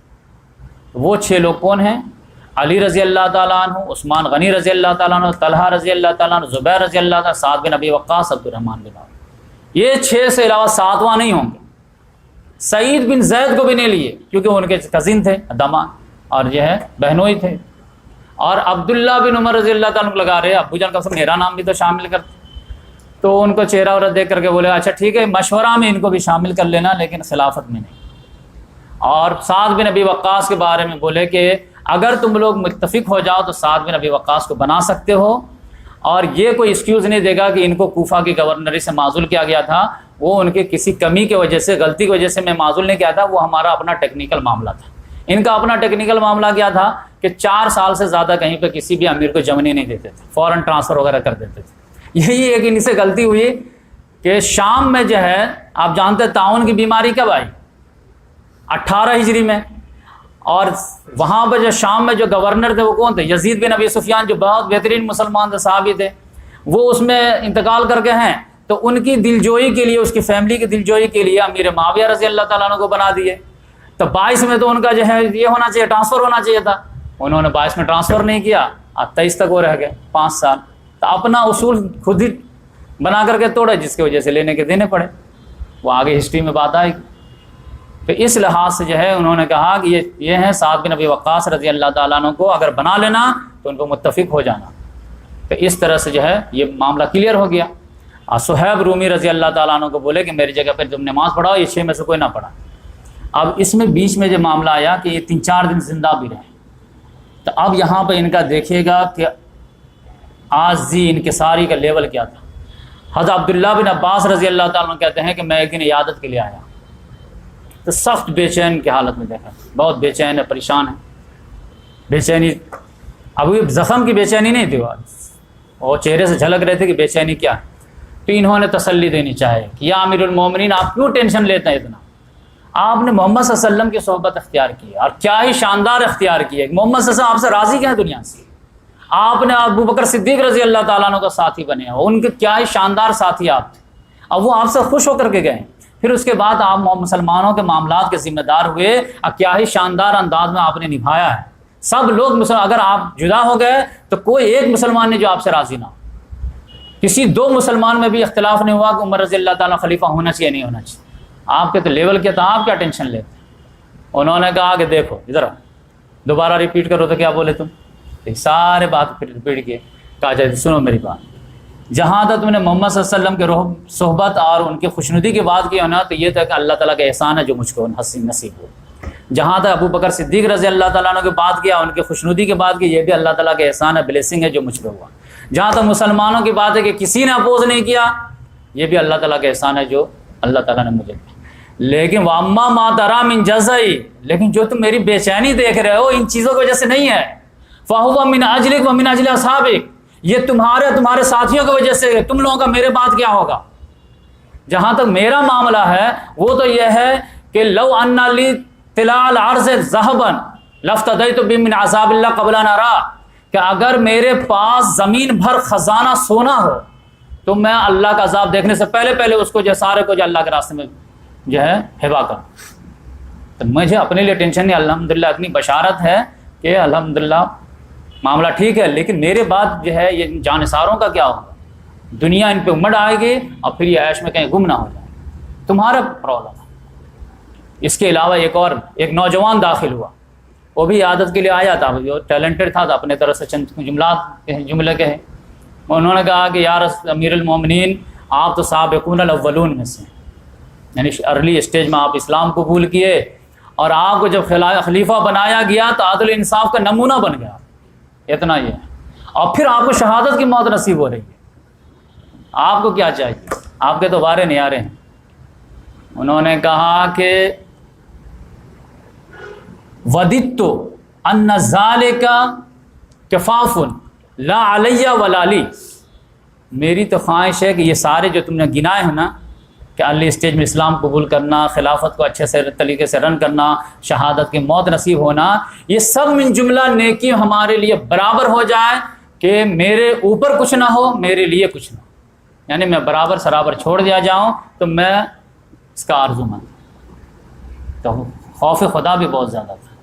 وہ 6 لوگ کون ہیں؟ علی رضی اللہ تعالیٰ عنہ، عثمان غنی رضی اللہ تعالیٰ عنہ، طلحہ رضی اللہ تعالیٰ عنہ، زبیر رضی اللہ تعالیٰ، سعد بن ابی وقاص، عبد الرحمن بن عوف۔ یہ 6 سے علاوہ 7واں نہیں ہوں گے۔ سعید بن زید کو بھی نہیں لیے کیونکہ ان کے کزن تھے، داماد اور یہ ہے بہنوئی تھے۔ اور عبداللہ بن عمر رضی اللہ تعالیٰ عنہ لگا رہے ابو جان کا سب میرا نام بھی تو شامل کرتے، تو ان کو چہرہ اور دیکھ کر کے بولے اچھا ٹھیک ہے مشورہ میں ان کو بھی شامل کر لینا لیکن خلافت میں نہیں۔ اور سعد بن ابی وقاص کے بارے میں بولے کہ اگر تم لوگ متفق ہو جاؤ تو سعد بن ابی وقاص کو بنا سکتے ہو، اور یہ کوئی ایکسکیوز نہیں دے گا کہ ان کو کوفہ کی گورنری سے معزول کیا گیا تھا، وہ ان کے کسی کمی کی وجہ سے، غلطی کی وجہ سے میں معزول نہیں کیا تھا، وہ ہمارا اپنا ٹیکنیکل معاملہ تھا۔ ان کا اپنا ٹیکنیکل معاملہ کیا تھا کہ 4 سال سے زیادہ کہیں پہ کسی بھی امیر کو جمنی نہیں دیتے تھے، فوراً ٹرانسفر وغیرہ کر دیتے تھے۔ یہی ایک ان سے غلطی ہوئی کہ شام میں جو ہے آپ جانتے ہیں طاعون کی بیماری کب آئی؟ 18 ہجری میں، اور وہاں پہ جو شام میں جو گورنر تھے وہ کون تھے؟ یزید بن ابی سفیان، جو بہت بہترین مسلمان تھے، صحابی تھے، وہ اس میں انتقال کر کے ہیں، تو ان کی دلجوئی کے لیے، اس کی فیملی کی دلجوئی کے لیے امیر معاویہ رضی اللہ تعالیٰ عنہ کو بنا دیے۔ تو 22 میں تو ان کا جو ہے یہ ہونا چاہیے، ٹرانسفر ہونا چاہیے تھا، انہوں نے 22 میں ٹرانسفر نہیں کیا، 23 تک وہ رہ گئے 5 سال۔ تو اپنا اصول خود ہی بنا کر کے توڑے، جس کی وجہ سے لینے کے دینے پڑے، وہ آگے ہسٹری میں بات آئے گی۔ تو اس لحاظ سے جو ہے انہوں نے کہا کہ یہ ہیں سعد بن ابی وقاص رضی اللہ تعالیٰ عنہ کو اگر بنا لینا تو ان کو متفق ہو جانا۔ تو اس طرح سے جو ہے یہ معاملہ کلیئر ہو گیا۔ صہیب رومی رضی اللہ تعالیٰ عنہ کو بولے کہ میری جگہ پہ تم نماز پڑھاؤ، یہ 6 میں سے کوئی نہ پڑھا۔ اب اس میں بیچ میں جو معاملہ آیا کہ یہ 3-4 دن زندہ بھی رہے، تو اب یہاں پہ ان کا دیکھیے گا کہ عاجزی انکساری کا لیول کیا تھا۔ حضرت عبداللہ بن عباس رضی اللہ تعالیٰ عنہ کہتے ہیں کہ میں ایک دن عیادت کے لیے آیا تو سخت بے چین کی حالت میں دیکھا، بہت بے چین ہے، پریشان ہے۔ بے چینی ابھی زخم کی بے چینی نہیں تھی، وہ چہرے سے جھلک رہے تھے کہ بے چینی کیا ہے۔ تو انہوں نے تسلی دینی چاہے کہ یا امیر المومنین آپ کیوں ٹینشن لیتے ہیں اتنا، آپ نے محمد صلی اللہ علیہ وسلم کی صحبت اختیار کی ہے، اور کیا ہی شاندار اختیار کی ہے۔ محمد صلی اللہ علیہ وسلم آپ سے راضی کیا ہے دنیا سے، آپ نے ابو بکر صدیق رضی اللہ تعالیٰ عنہ کا ساتھی بنے ہیں، ان کے کیا ہی شاندار ساتھی آپ تھے، اب وہ آپ سے خوش ہو کر کے گئے۔ پھر اس کے بعد آپ مسلمانوں کے معاملات کے ذمہ دار ہوئے، اب کیا ہی شاندار انداز میں آپ نے نبھایا ہے۔ سب لوگ اگر آپ جدا ہو گئے تو کوئی ایک مسلمان نہیں جو آپ سے راضی نہ ہو، کسی 2 مسلمان میں بھی اختلاف نہیں ہوا کہ عمر رضی اللہ تعالیٰ خلیفہ ہونا چاہیے نہیں ہونا چاہیے۔ آپ کے تو لیول کیا تھا، آپ کیا ٹینشن لیتے؟ انہوں نے کہا کہ دیکھو ادھر دوبارہ ریپیٹ کرو، تو کیا بولے تم؟ سارے بات پھر ریپیٹ کیے کہا جائے سنو میری بات، جہاں تک تم نے محمد صلی اللہ علیہ وسلم کے صحبت اور ان کی خوشنودی کی بات کی ہے نا، تو یہ تھا کہ اللہ تعالیٰ کا احسان ہے جو مجھ کو نصیب ہو۔ جہاں تک ابو بکر صدیق رضی اللہ تعالیٰ عنہ کی بات کیا، ان کی خوشنودی کی بات کی، یہ بھی اللہ تعالیٰ کا احسان ہے، بلیسنگ ہے جو مجھ پہ ہوا۔ جہاں تک مسلمانوں کی بات ہے کہ کسی نے اپوز نہیں کیا، یہ بھی اللہ تعالیٰ کا احسان ہے جو اللہ تعالیٰ نے مجھے کیا۔ لیکن وَأَمَّا مَا تَرَىٰ مِن جَزَعِ، لیکن جو تم میری بے چینی دیکھ رہے ہو ان چیزوں کی وجہ سے نہیں ہے، فَهُوَ مِنْ أَجْلِكَ وَمِنْ أَجْلِ أَصْحَابِكَ، یہ تمہارے ساتھیوں کی وجہ سے، تم لوگوں کا میرے بعد کیا ہوگا۔ جہاں تک میرا معاملہ ہے وہ تو یہ ہے کہ لو ان لی طلال الارض ذهبا لافتدیت به من عذاب اللہ قبل ان ارى، کہ اگر میرے پاس زمین بھر خزانہ سونا ہو تو میں اللہ کا عذاب دیکھنے سے پہلے اس کو جو سارے کو جو اللہ کے راستے میں جو ہے ہبا کروں۔ تو مجھے اپنے لیے ٹینشن نہیں، الحمدللہ اتنی بشارت ہے کہ الحمدللہ معاملہ ٹھیک ہے، لیکن میرے بعد جو ہے یہ جانثاروں کا کیا ہوگا، دنیا ان پہ امڑ آئے گی اور پھر یہ عیش میں کہیں گم نہ ہو جائے، تمہارا پرابلم ہے۔ اس کے علاوہ ایک نوجوان داخل ہوا، وہ بھی عادت کے لیے آیا تھا، جو ٹیلنٹڈ تھا، اپنے طرف سے چند جملے کہے۔ انہوں نے کہا کہ یا امیر المومنین، آپ تو سابقون الاولون میں سے، یعنی ارلی اسٹیج میں آپ اسلام قبول کیے، اور آپ کو جب خلیفہ بنایا گیا تو عدل انصاف کا نمونہ بن گیا، اتنا یہ ہے، اور پھر آپ کو شہادت کی موت نصیب ہو رہی ہے، آپ کو کیا چاہیے؟ آپ کے تو بارے نیارے ہیں۔ انہوں نے کہا کہ وَدِدْتُ أَنَّ ذَلِكَ كِفَافٌ لَا عَلَيَّ وَلَا لِي، میری تو خواہش ہے کہ یہ سارے جو تم نے گنائے ہیں نا، کہ ارلی اسٹیج میں اسلام قبول کرنا، خلافت کو اچھے سے طریقے سے رن کرنا، شہادت کی موت نصیب ہونا، یہ سب من جملہ نیکی ہمارے لیے برابر ہو جائے، کہ میرے اوپر کچھ نہ ہو، میرے لیے کچھ نہ ہو، یعنی میں برابر سرابر چھوڑ دیا جاؤں تو میں اس کا آرزو مند۔ تو خوف خدا بھی بہت زیادہ تھا۔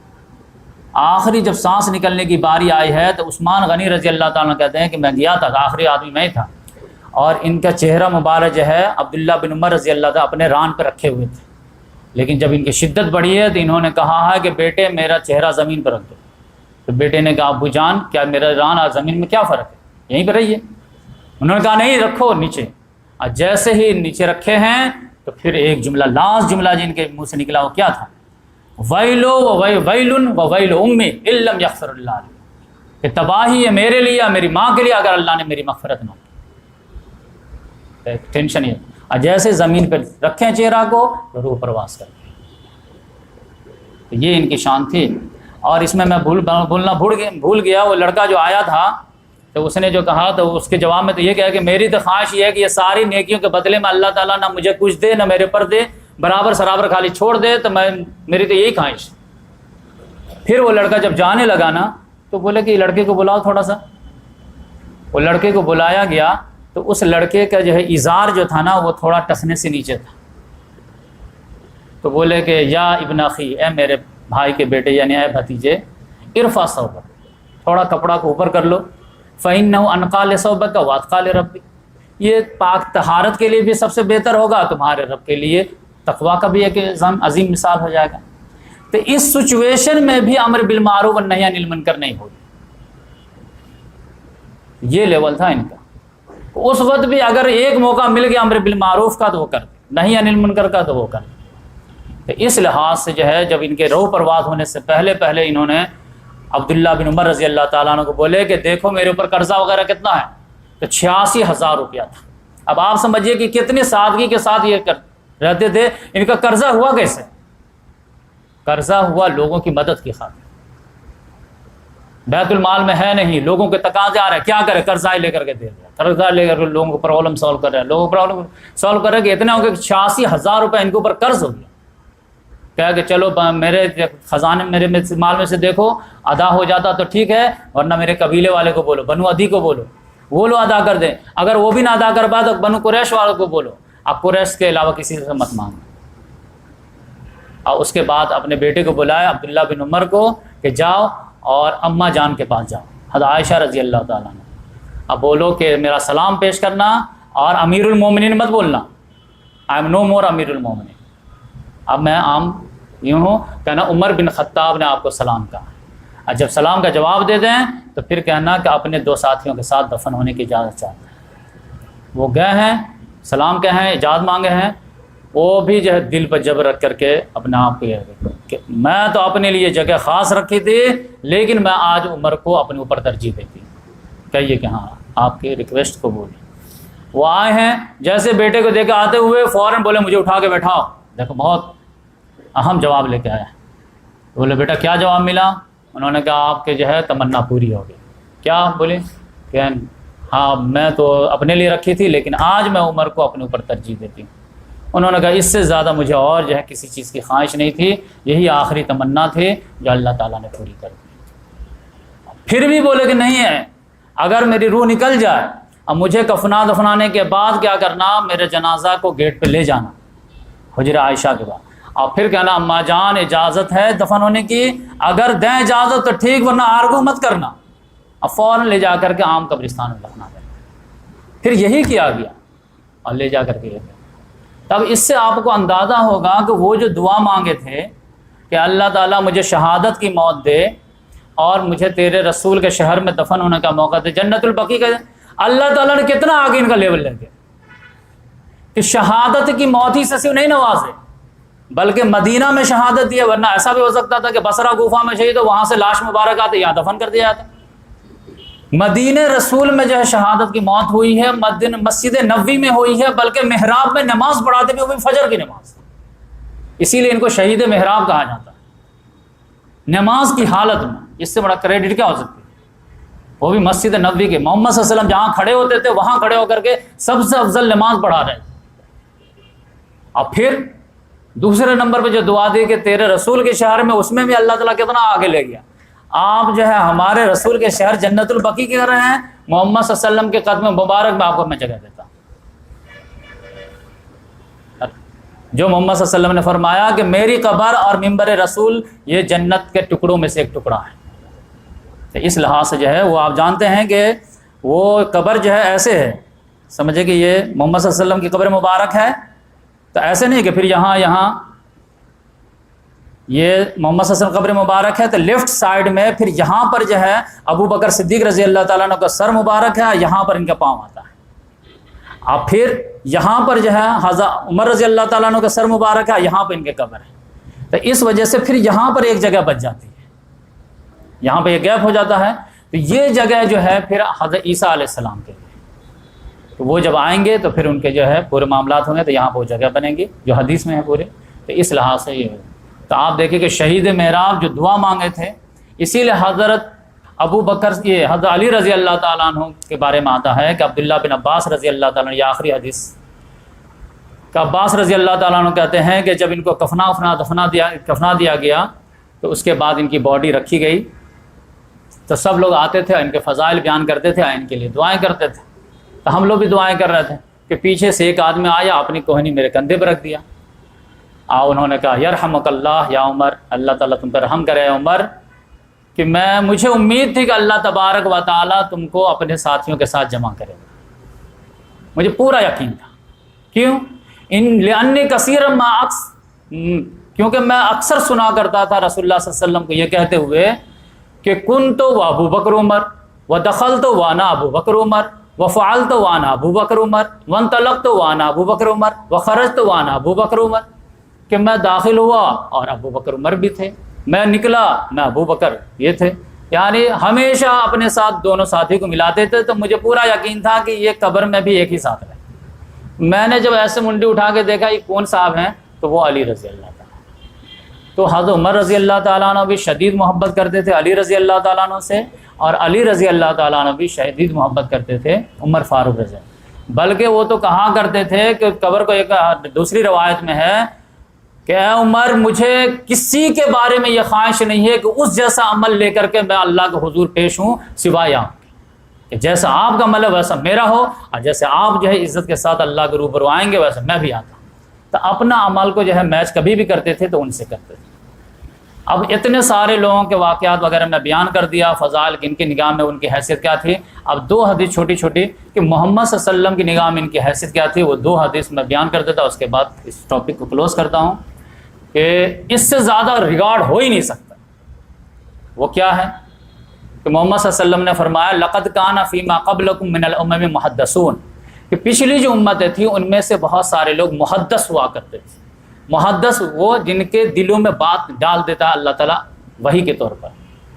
آخری جب سانس نکلنے کی باری آئی ہے تو عثمان غنی رضی اللہ تعالیٰ کہتے ہیں کہ میں گیا تھا، آخری آدمی میں تھا، اور ان کا چہرہ مبارک جو ہے عبداللہ بن عمر رضی اللہ تعالیٰ اپنے ران پہ رکھے ہوئے تھے، لیکن جب ان کی شدت بڑھی ہے تو انہوں نے کہا ہے کہ بیٹے میرا چہرہ زمین پر رکھ دو۔ تو بیٹے نے کہا ابو جان کیا میرا ران اور زمین میں کیا فرق ہے، یہیں پہ رہیے۔ انہوں نے کہا نہیں رکھو نیچے، اور جیسے ہی نیچے رکھے ہیں تو پھر ایک جملہ، لاسٹ جملہ جن کے منہ سے نکلا وہ کیا تھا، ویل و ویل امی ان لم یغفر اللہ لی، کہ تباہی ہے میرے لیے اور میری ماں کے لیے اگر اللہ نے میری مغفرت نہ کی۔ ٹینشن یہ، اور جیسے زمین پہ رکھیں چہرہ کو تو روح پرواز کرتے، تو یہ ان کی شان تھی۔ اور اس میں بولنا بھول گیا، وہ لڑکا جو آیا تھا تو اس نے جو کہا تو اس کے جواب میں تو یہ کہا کہ میری تو خواہش یہ ہے کہ یہ ساری نیکیوں کے بدلے میں اللہ تعالیٰ نہ مجھے کچھ دے نہ میرے پر دے، برابر سرابر خالی چھوڑ دے، تو میری تو یہی خواہش۔ پھر وہ لڑکا جب جانے لگا نا تو بولے کہ لڑکے کو بلاؤ تھوڑا سا۔ وہ لڑکے کو بلایا گیا تو اس لڑکے کا جو ہے ازار جو تھا نا وہ تھوڑا ٹسنے سے نیچے تھا، تو بولے کہ یا ابن اخی، اے میرے بھائی کے بیٹے یعنی اے بھتیجے، ارفع ثوبک، تھوڑا کپڑا کو اوپر کر لو، فإنہ انقى لثوبک واتقى لربک، یہ پاک طہارت کے لیے بھی سب سے بہتر ہوگا، تمہارے رب کے لیے تقویٰ کا بھی ایک عظیم مثال ہو جائے گا۔ تو اس سچویشن میں بھی امر بالمعروف والنہی عن المنکر نہیں ہوگی، یہ لیول تھا ان کا۔ اس وقت بھی اگر ایک موقع مل گیا امر بالمعروف کا تو وہ کر، نہی عن المنکر کا تو وہ کر۔ تو اس لحاظ سے جو ہے جب ان کے روح پرواز ہونے سے پہلے انہوں نے عبداللہ بن عمر رضی اللہ تعالیٰ عنہ کو بولے کہ دیکھو میرے اوپر قرضہ وغیرہ کتنا ہے، تو 86,000 روپیہ تھا۔ اب آپ سمجھیے کہ کتنی سادگی کے ساتھ یہ رہتے تھے۔ ان کا قرضہ ہوا کیسے؟ قرضہ ہوا لوگوں کی مدد کی خاطر، بیت المال میں ہے نہیں، لوگوں کے تقاضے آ رہے ہیں، کیا کرے، قرضہ لے کر کے دے رہے، قرضہ لے کر لوگوں کو پرابلم سالو کر رہے ہیں، لوگوں کو پرابلم سالو کر رہے ہیں کہ اتنے ہو گئے 86,000 روپے ان کے اوپر قرض ہو گیا۔ کہا کہ چلو میرے خزانے میرے مال میں سے دیکھو ادا ہو جاتا تو ٹھیک ہے، ورنہ میرے قبیلے والے کو بولو، بنو عدی کو بولو، وہ لوگ ادا کر دیں، اگر وہ بھی نہ ادا کر پائے تو بنو قریش والوں کو بولو، اب قریش کے علاوہ کسی سے مت مانگو۔ اور اس کے بعد اپنے بیٹے کو بلایا عبداللہ بن عمر کو کہ جاؤ اور اماں جان کے پاس جاؤ، حضرت عائشہ رضی اللہ تعالیٰ عنہ، اب بولو کہ میرا سلام پیش کرنا، اور امیر المومنین مت بولنا، آئی ایم نو مور امیر المومنین، اب میں عام یوں ہوں کہنا عمر بن خطاب نے آپ کو سلام کہا۔ اور جب سلام کا جواب دے دیں تو پھر کہنا کہ اپنے 2 ساتھیوں کے ساتھ دفن ہونے کی اجازت چاہتے ہیں۔ وہ گئے ہیں، سلام کہے ہیں، اجازت مانگے ہیں، وہ بھی جو ہے دل پر جبر رکھ کر کے اپنے آپ کو کہ میں تو اپنے لیے جگہ خاص رکھی تھی، لیکن میں آج عمر کو اپنے اوپر ترجیح دیتی ہوں، کہیے کہ ہاں آپ کی ریکویسٹ قبول ہے۔ وہ آئے ہیں، جیسے بیٹے کو دے کے آتے ہوئے فوراً بولے مجھے اٹھا کے بیٹھاؤ۔ دیکھو بہت اہم جواب لے کے آیا۔ بولے بیٹا کیا جواب ملا؟ انہوں نے کہا آپ کے جو ہے تمنا پوری ہو گئی۔ کیا بولے؟ کہ ہاں میں تو اپنے لیے رکھی تھی، لیکن آج میں عمر کو اپنے اوپر ترجیح دیتی ہوں۔ انہوں نے کہا اس سے زیادہ مجھے اور جو ہے کسی چیز کی خواہش نہیں تھی، یہی آخری تمنا تھی جو اللہ تعالیٰ نے پوری کر دی۔ پھر بھی بولے کہ نہیں ہے، اگر میری روح نکل جائے، اب مجھے دفنانے کے بعد کیا کرنا، میرے جنازہ کو گیٹ پہ لے جانا حجرہ عائشہ کے بعد، اور پھر کہنا اماں جان اجازت ہے دفن ہونے کی، اگر دیں اجازت تو ٹھیک، ورنہ آرگو مت کرنا۔ اب فوراً لے جا کر کے عام قبرستان میں دفنا دیں۔ پھر یہی کیا گیا اور لے جا کر کے تب اس سے آپ کو اندازہ ہوگا کہ وہ جو دعا مانگے تھے کہ اللہ تعالیٰ مجھے شہادت کی موت دے اور مجھے تیرے رسول کے شہر میں دفن ہونے کا موقع دے، جنت البقیع کا، اللہ تعالیٰ نے کتنا آگے ان کا لیول لے گیا کہ شہادت کی موت ہی سے صرف نہیں نوازے، بلکہ مدینہ میں شہادت دی ہے، ورنہ ایسا بھی ہو سکتا تھا کہ بصرہ کوفہ میں شہید ہو، وہاں سے لاش مبارک آتے یہاں دفن کر دیا جاتا۔ مدینہ رسول میں جو ہے شہادت کی موت ہوئی ہے، مسجد نبوی میں ہوئی ہے، بلکہ محراب میں نماز پڑھاتے بھی، وہ بھی فجر کی نماز، اسی لیے ان کو شہید محراب کہا جاتا ہے، نماز کی حالت میں۔ اس سے بڑا کریڈٹ کیا ہو سکتا ہے؟ وہ بھی مسجد نبوی کے، محمد صلی اللہ علیہ وسلم جہاں کھڑے ہوتے تھے وہاں کھڑے ہو کر کے سب سے افضل نماز پڑھا رہے تھے۔ اور پھر دوسرے نمبر پہ جو دعا دی کہ تیرے رسول کے شہر میں، اس میں بھی اللہ تعالیٰ کتنا آگے لے گیا۔ آپ جو ہے ہمارے رسول کے شہر جنت البقیع کہہ رہے ہیں، محمد صلی اللہ علیہ وسلم کے قدم مبارک میں آپ کو میں جگہ دیتا ہوں۔ جو محمد صلی اللہ علیہ وسلم نے فرمایا کہ میری قبر اور ممبر رسول یہ جنت کے ٹکڑوں میں سے ایک ٹکڑا ہے۔ تو اس لحاظ سے جو ہے وہ آپ جانتے ہیں کہ وہ قبر جو ہے ایسے ہے، سمجھے کہ یہ محمد صلی اللہ علیہ وسلم کی قبر مبارک ہے، تو ایسے نہیں کہ پھر یہاں یہ محمد صلی اللہ علیہ وسلم قبر مبارک ہے، تو لیفٹ سائڈ میں پھر یہاں پر جو ہے ابو بکر صدیق رضی اللہ تعالیٰ عنہ کا سر مبارک ہے، یہاں پر ان کا پاؤں آتا ہے۔ اب پھر یہاں پر جو ہے حضرت عمر رضی اللہ تعالیٰ عنہ کا سر مبارک ہے، یہاں پہ ان کے قبر ہے، تو اس وجہ سے پھر یہاں پر ایک جگہ بچ جاتی ہے، یہاں پہ ایک گیپ ہو جاتا ہے۔ تو یہ جگہ جو ہے پھر حضرت عیسیٰ علیہ السلام کے لیے، تو وہ جب آئیں گے تو پھر ان کے جو ہے پورے معاملات ہوں گے، تو یہاں پہ وہ جگہ بنیں گی جو حدیث میں ہے پورے۔ تو اس لحاظ سے یہ، تو آپ دیکھیں کہ شہید محراب جو دعا مانگے تھے، اسی لیے حضرت ابو بکر، یہ حضرت علی رضی اللہ تعالیٰ عنہ کے بارے میں آتا ہے کہ عبداللہ بن عباس رضی اللہ تعالیٰ عنہ، یہ آخری حدیث کہ عباس رضی اللہ تعالیٰ عنہ کہتے ہیں کہ جب ان کو کفنا دیا گیا تو اس کے بعد ان کی باڈی رکھی گئی، تو سب لوگ آتے تھے، ان کے فضائل بیان کرتے تھے، ان کے لیے دعائیں کرتے تھے، تو ہم لوگ بھی دعائیں کر رہے تھے کہ پیچھے سے ایک آدمی آیا، اپنی کوہنی میرے کندھے پہ رکھ دیا، انہوں نے کہا یرحمک اللہ یا عمر، اللہ تعالیٰ تم پر رحم کرے عمر، کہ مجھے امید تھی کہ اللہ تبارک و تعالیٰ تم کو اپنے ساتھیوں کے ساتھ جمع کرے گا، مجھے پورا یقین تھا۔ کیوں؟ لأنی کثیرا ما کیونکہ میں اکثر سنا کرتا تھا رسول اللہ صلی اللہ علیہ وسلم کو یہ کہتے ہوئے کہ کن تو وہ ابو بکر عمر، و دخل تو وانا ابو بکر عمر، و فعل تو وانا ابو بکر عمر، وانطلق تو وانا ابو بکر عمر، و خرج تو وانا ابو بکر عمر، کہ میں داخل ہوا اور ابو بکر عمر بھی تھے، میں نکلا میں ابو بکر یہ تھے، یعنی ہمیشہ اپنے ساتھ دونوں ساتھی کو ملاتے تھے، تو مجھے پورا یقین تھا کہ یہ قبر میں بھی ایک ہی ساتھ رہے۔ میں نے جب ایسے منڈی اٹھا کے دیکھا یہ کون صاحب ہیں، تو وہ علی رضی اللہ تعالیٰ، تو حضرت عمر رضی اللہ تعالیٰ عنہ بھی شدید محبت کرتے تھے علی رضی اللہ تعالیٰ عنہ سے، اور علی رضی اللہ تعالیٰ عنہ بھی شدید محبت کرتے تھے عمر فاروق رضی اللہ، بلکہ وہ تو کہا کرتے تھے کہ قبر کو ایک دوسری روایت میں ہے کہ اے عمر مجھے کسی کے بارے میں یہ خواہش نہیں ہے کہ اس جیسا عمل لے کر کے میں اللہ کے حضور پیش ہوں سوائے آپ کہ جیسا آپ کا عمل ہے ویسا میرا ہو، اور جیسے آپ جو ہے عزت کے ساتھ اللہ کے روبرو آئیں گے ویسا میں بھی آتا ہوں۔ تو اپنا عمل کو جو ہے میچ کبھی بھی کرتے تھے تو ان سے کرتے تھے۔ اب اتنے سارے لوگوں کے واقعات وغیرہ میں بیان کر دیا، فضائل کی ان کی نگاہ میں ان کی حیثیت کیا تھی۔ اب دو حدیث چھوٹی چھوٹی کہ محمد صلی اللہ علیہ وسلم کی نگاہ میں ان کی حیثیت کیا تھی، وہ دو حدیث میں بیان کر دیتا، اس کے بعد اس ٹاپک کو کلوز کرتا ہوں کہ اس سے زیادہ ریگارڈ ہو ہی نہیں سکتا وہ کیا ہے کہ محمد صلی اللہ علیہ وسلم نے فرمایا لقد کان فیما قبلکم من الامم محدثون، کہ پچھلی جو امتیں تھیں ان میں سے بہت سارے لوگ محدث ہوا کرتے تھے۔ محدث وہ جن کے دلوں میں بات ڈال دیتا ہے اللہ تعالیٰ وحی کے طور پر،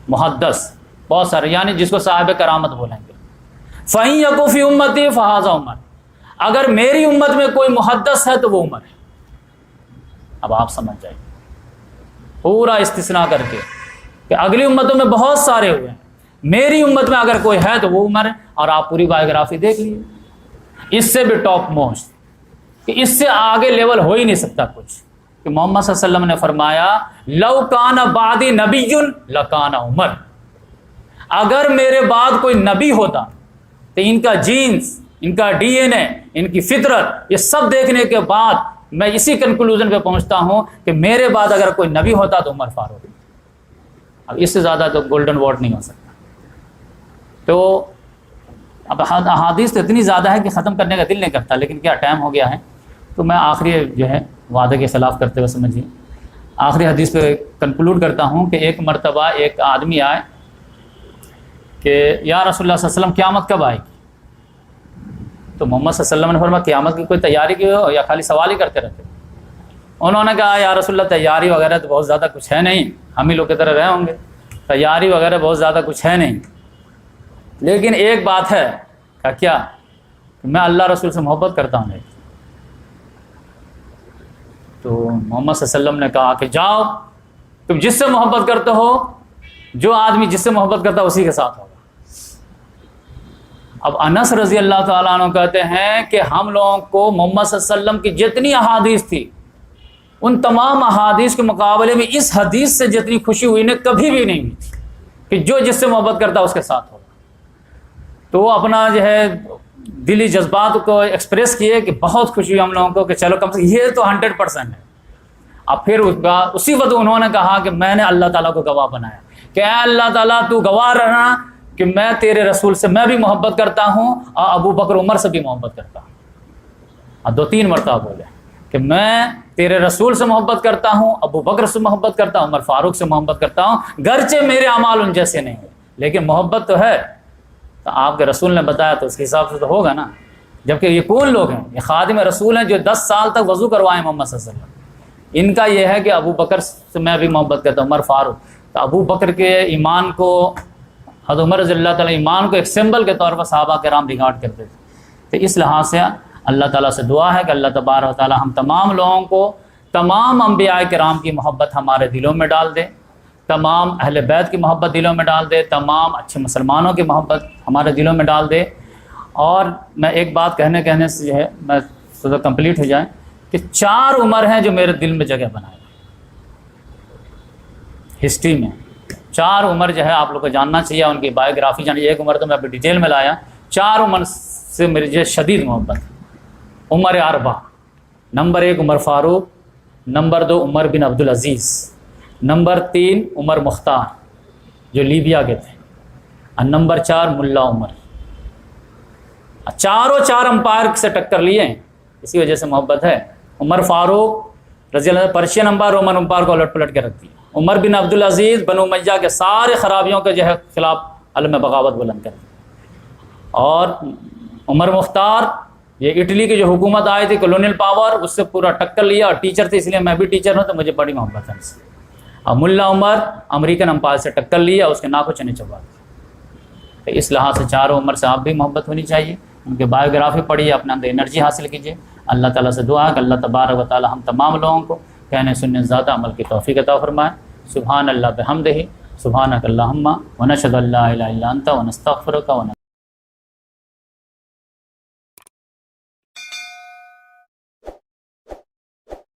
محدث بہت سارے، یعنی جس کو صاحب کرامت بولیں گے۔ فَإِن يَكُ فِي أُمَّتِي فَهَذَا عمر، اگر میری امت میں کوئی محدث ہے تو وہ عمر ہے۔ اب آپ سمجھ جائیں پورا استثناء کر کے کہ اگلی امتوں میں بہت سارے ہوئے ہیں، میری امت میں اگر کوئی ہے تو وہ عمر ہے۔ اور آپ پوری بایوگرافی دیکھ لیجیے، اس سے بھی ٹاپ موسٹ، کہ اس سے آگے لیول ہو ہی نہیں سکتا کچھ، کہ محمد صلی اللہ علیہ وسلم نے فرمایا لو کان بعدی نبی لکان عمر، اگر میرے بعد کوئی نبی ہوتا تو ان کا جینز، ان کا ڈی این اے، ان کی فطرت، یہ سب دیکھنے کے بعد میں اسی کنکلوژن پہ پہنچتا ہوں کہ میرے بعد اگر کوئی نبی ہوتا تو عمر فاروق۔ اب اس سے زیادہ تو گولڈن ورڈ نہیں ہو سکتا۔ تو اب احادیث تو اتنی زیادہ ہے کہ ختم کرنے کا دل نہیں کرتا، لیکن کیا ٹائم ہو گیا ہے، تو میں آخری جو ہے وعدے کے خلاف کرتے ہوئے سمجھیے آخری حدیث پہ کنکلوڈ کرتا ہوں کہ ایک مرتبہ ایک آدمی آئے کہ یا رسول اللہ صلی اللہ علیہ وسلم قیامت کب آئے گی؟ تو محمد صلی اللہ علیہ وسلم نے فرمایا قیامت کی کوئی تیاری کی ہو یا خالی سوال ہی کرتے رہتے؟ انہوں نے کہا یا رسول اللہ تیاری وغیرہ تو بہت زیادہ کچھ ہے نہیں، ہم ہی لوگ کی طرح رہے ہوں گے، تیاری وغیرہ بہت زیادہ کچھ ہے نہیں، لیکن ایک بات ہے۔ کہا کیا؟ کہ میں اللہ رسول سے محبت کرتا ہوں۔ تو محمد صلی اللہ علیہ وسلم نے کہا کہ جاؤ، تم جس سے محبت کرتے ہو، جو آدمی جس سے محبت کرتا ہے اسی کے ساتھ ہوگا۔ اب انس رضی اللہ تعالیٰ عنہ کہتے ہیں کہ ہم لوگوں کو محمد صلی اللہ علیہ وسلم کی جتنی احادیث تھی ان تمام احادیث کے مقابلے میں اس حدیث سے جتنی خوشی ہوئی نے کبھی بھی نہیں ہوئی کہ جو جس سے محبت کرتا ہے اس کے ساتھ ہوگا۔ تو وہ اپنا جو ہے دلی جذبات کو ایکسپریس کیے کہ بہت خوشی ہوئی ہم لوگوں کو کہ چلو کم سے یہ تو 100% ہے۔ اب پھر اسی وقت انہوں نے کہا کہ میں نے اللہ تعالیٰ کو گواہ بنایا کہ اے اللہ تعالیٰ تو گواہ رہنا کہ میں تیرے رسول سے میں بھی محبت کرتا ہوں اور ابو بکر عمر سے بھی محبت کرتا ہوں۔ اور 2-3 مرتبہ بولے کہ میں تیرے رسول سے محبت کرتا ہوں، ابو بکر سے محبت کرتا ہوں، عمر فاروق سے محبت کرتا ہوں، گرچہ میرے اعمال ان جیسے نہیں ہیں لیکن محبت تو ہے۔ تو آپ کے رسول نے بتایا تو اس کے حساب سے تو ہوگا نا۔ جبکہ یہ کون لوگ ہیں؟ یہ خادم رسول ہیں جو 10 سال تک وضو کروائے محمد صلی اللہ علیہ وسلم۔ ان کا یہ ہے کہ ابو بکر سے میں بھی محبت کرتا ہوں، عمر فاروق۔ تو ابو بکر کے ایمان کو، حضرت عمر رضی اللہ تعالیٰ ایمان کو ایک سمبل کے طور پر صحابہ کرام ریگارڈ کرتے تھے۔ تو اس لحاظ سے اللہ تعالیٰ سے دعا ہے کہ اللہ تبارک و تعالیٰ ہم تمام لوگوں کو تمام انبیاء کرام کی محبت ہمارے دلوں میں ڈال دے، تمام اہل بیت کی محبت دلوں میں ڈال دے، تمام اچھے مسلمانوں کی محبت ہمارے دلوں میں ڈال دے۔ اور میں ایک بات کہنے سے جو ہے میں سوچا کمپلیٹ ہو جائیں کہ 4 عمر ہیں جو میرے دل میں جگہ بنائے ہسٹری میں۔ 4 عمر جو ہے آپ لوگ کو جاننا چاہیے، ان کی بایوگرافی جانیے۔ ایک عمر تو میں ابھی ڈیٹیل میں لایا، 4 عمر سے میری جو شدید محبت ہے۔ عمر اربع، نمبر 1 عمر فاروق، نمبر 2 عمر بن عبدالعزیز، نمبر 3 عمر مختار جو لیبیا کے تھے، اور نمبر 4 ملا عمر۔ چاروں 4 امپائر سے ٹکر لیے ہیں، اسی وجہ سے محبت ہے۔ عمر فاروق رضی اللہ عنہ پرشین امپائر رومن امپائر کو الٹ پلٹ کے رکھ دیا۔ عمر بن عبدالعزیز بنو امیہ کے سارے خرابیوں کے جو ہے خلاف علم بغاوت بلند کر دیا۔ اور عمر مختار یہ اٹلی کی جو حکومت آئی تھی کولونیل پاور، اس سے پورا ٹکر لیا، اور ٹیچر تھے اس لیے میں بھی ٹیچر ہوں تو مجھے بڑی محبت ہے ان سے۔ اور ملا عمر امریکن امپائر سے ٹکر لیا، اس کے ناک کو چنے چبا دیا۔ تو اس لحاظ سے 4 عمر سے آپ بھی محبت ہونی چاہیے، ان کی بایوگرافی پڑھیے، اپنے اندر انرجی حاصل کیجیے۔ اللہ تعالیٰ سے دعا ہے کہ اللہ تبارک و تعالیٰ ہم تمام لوگوں کو کہنے سننے زیادہ عمل کی توفیق عطا فرمائے۔ سبحان اللہ بحمدہ، سبحانک اللہم ونشہد ان لا الہ الا انت ونستغفرک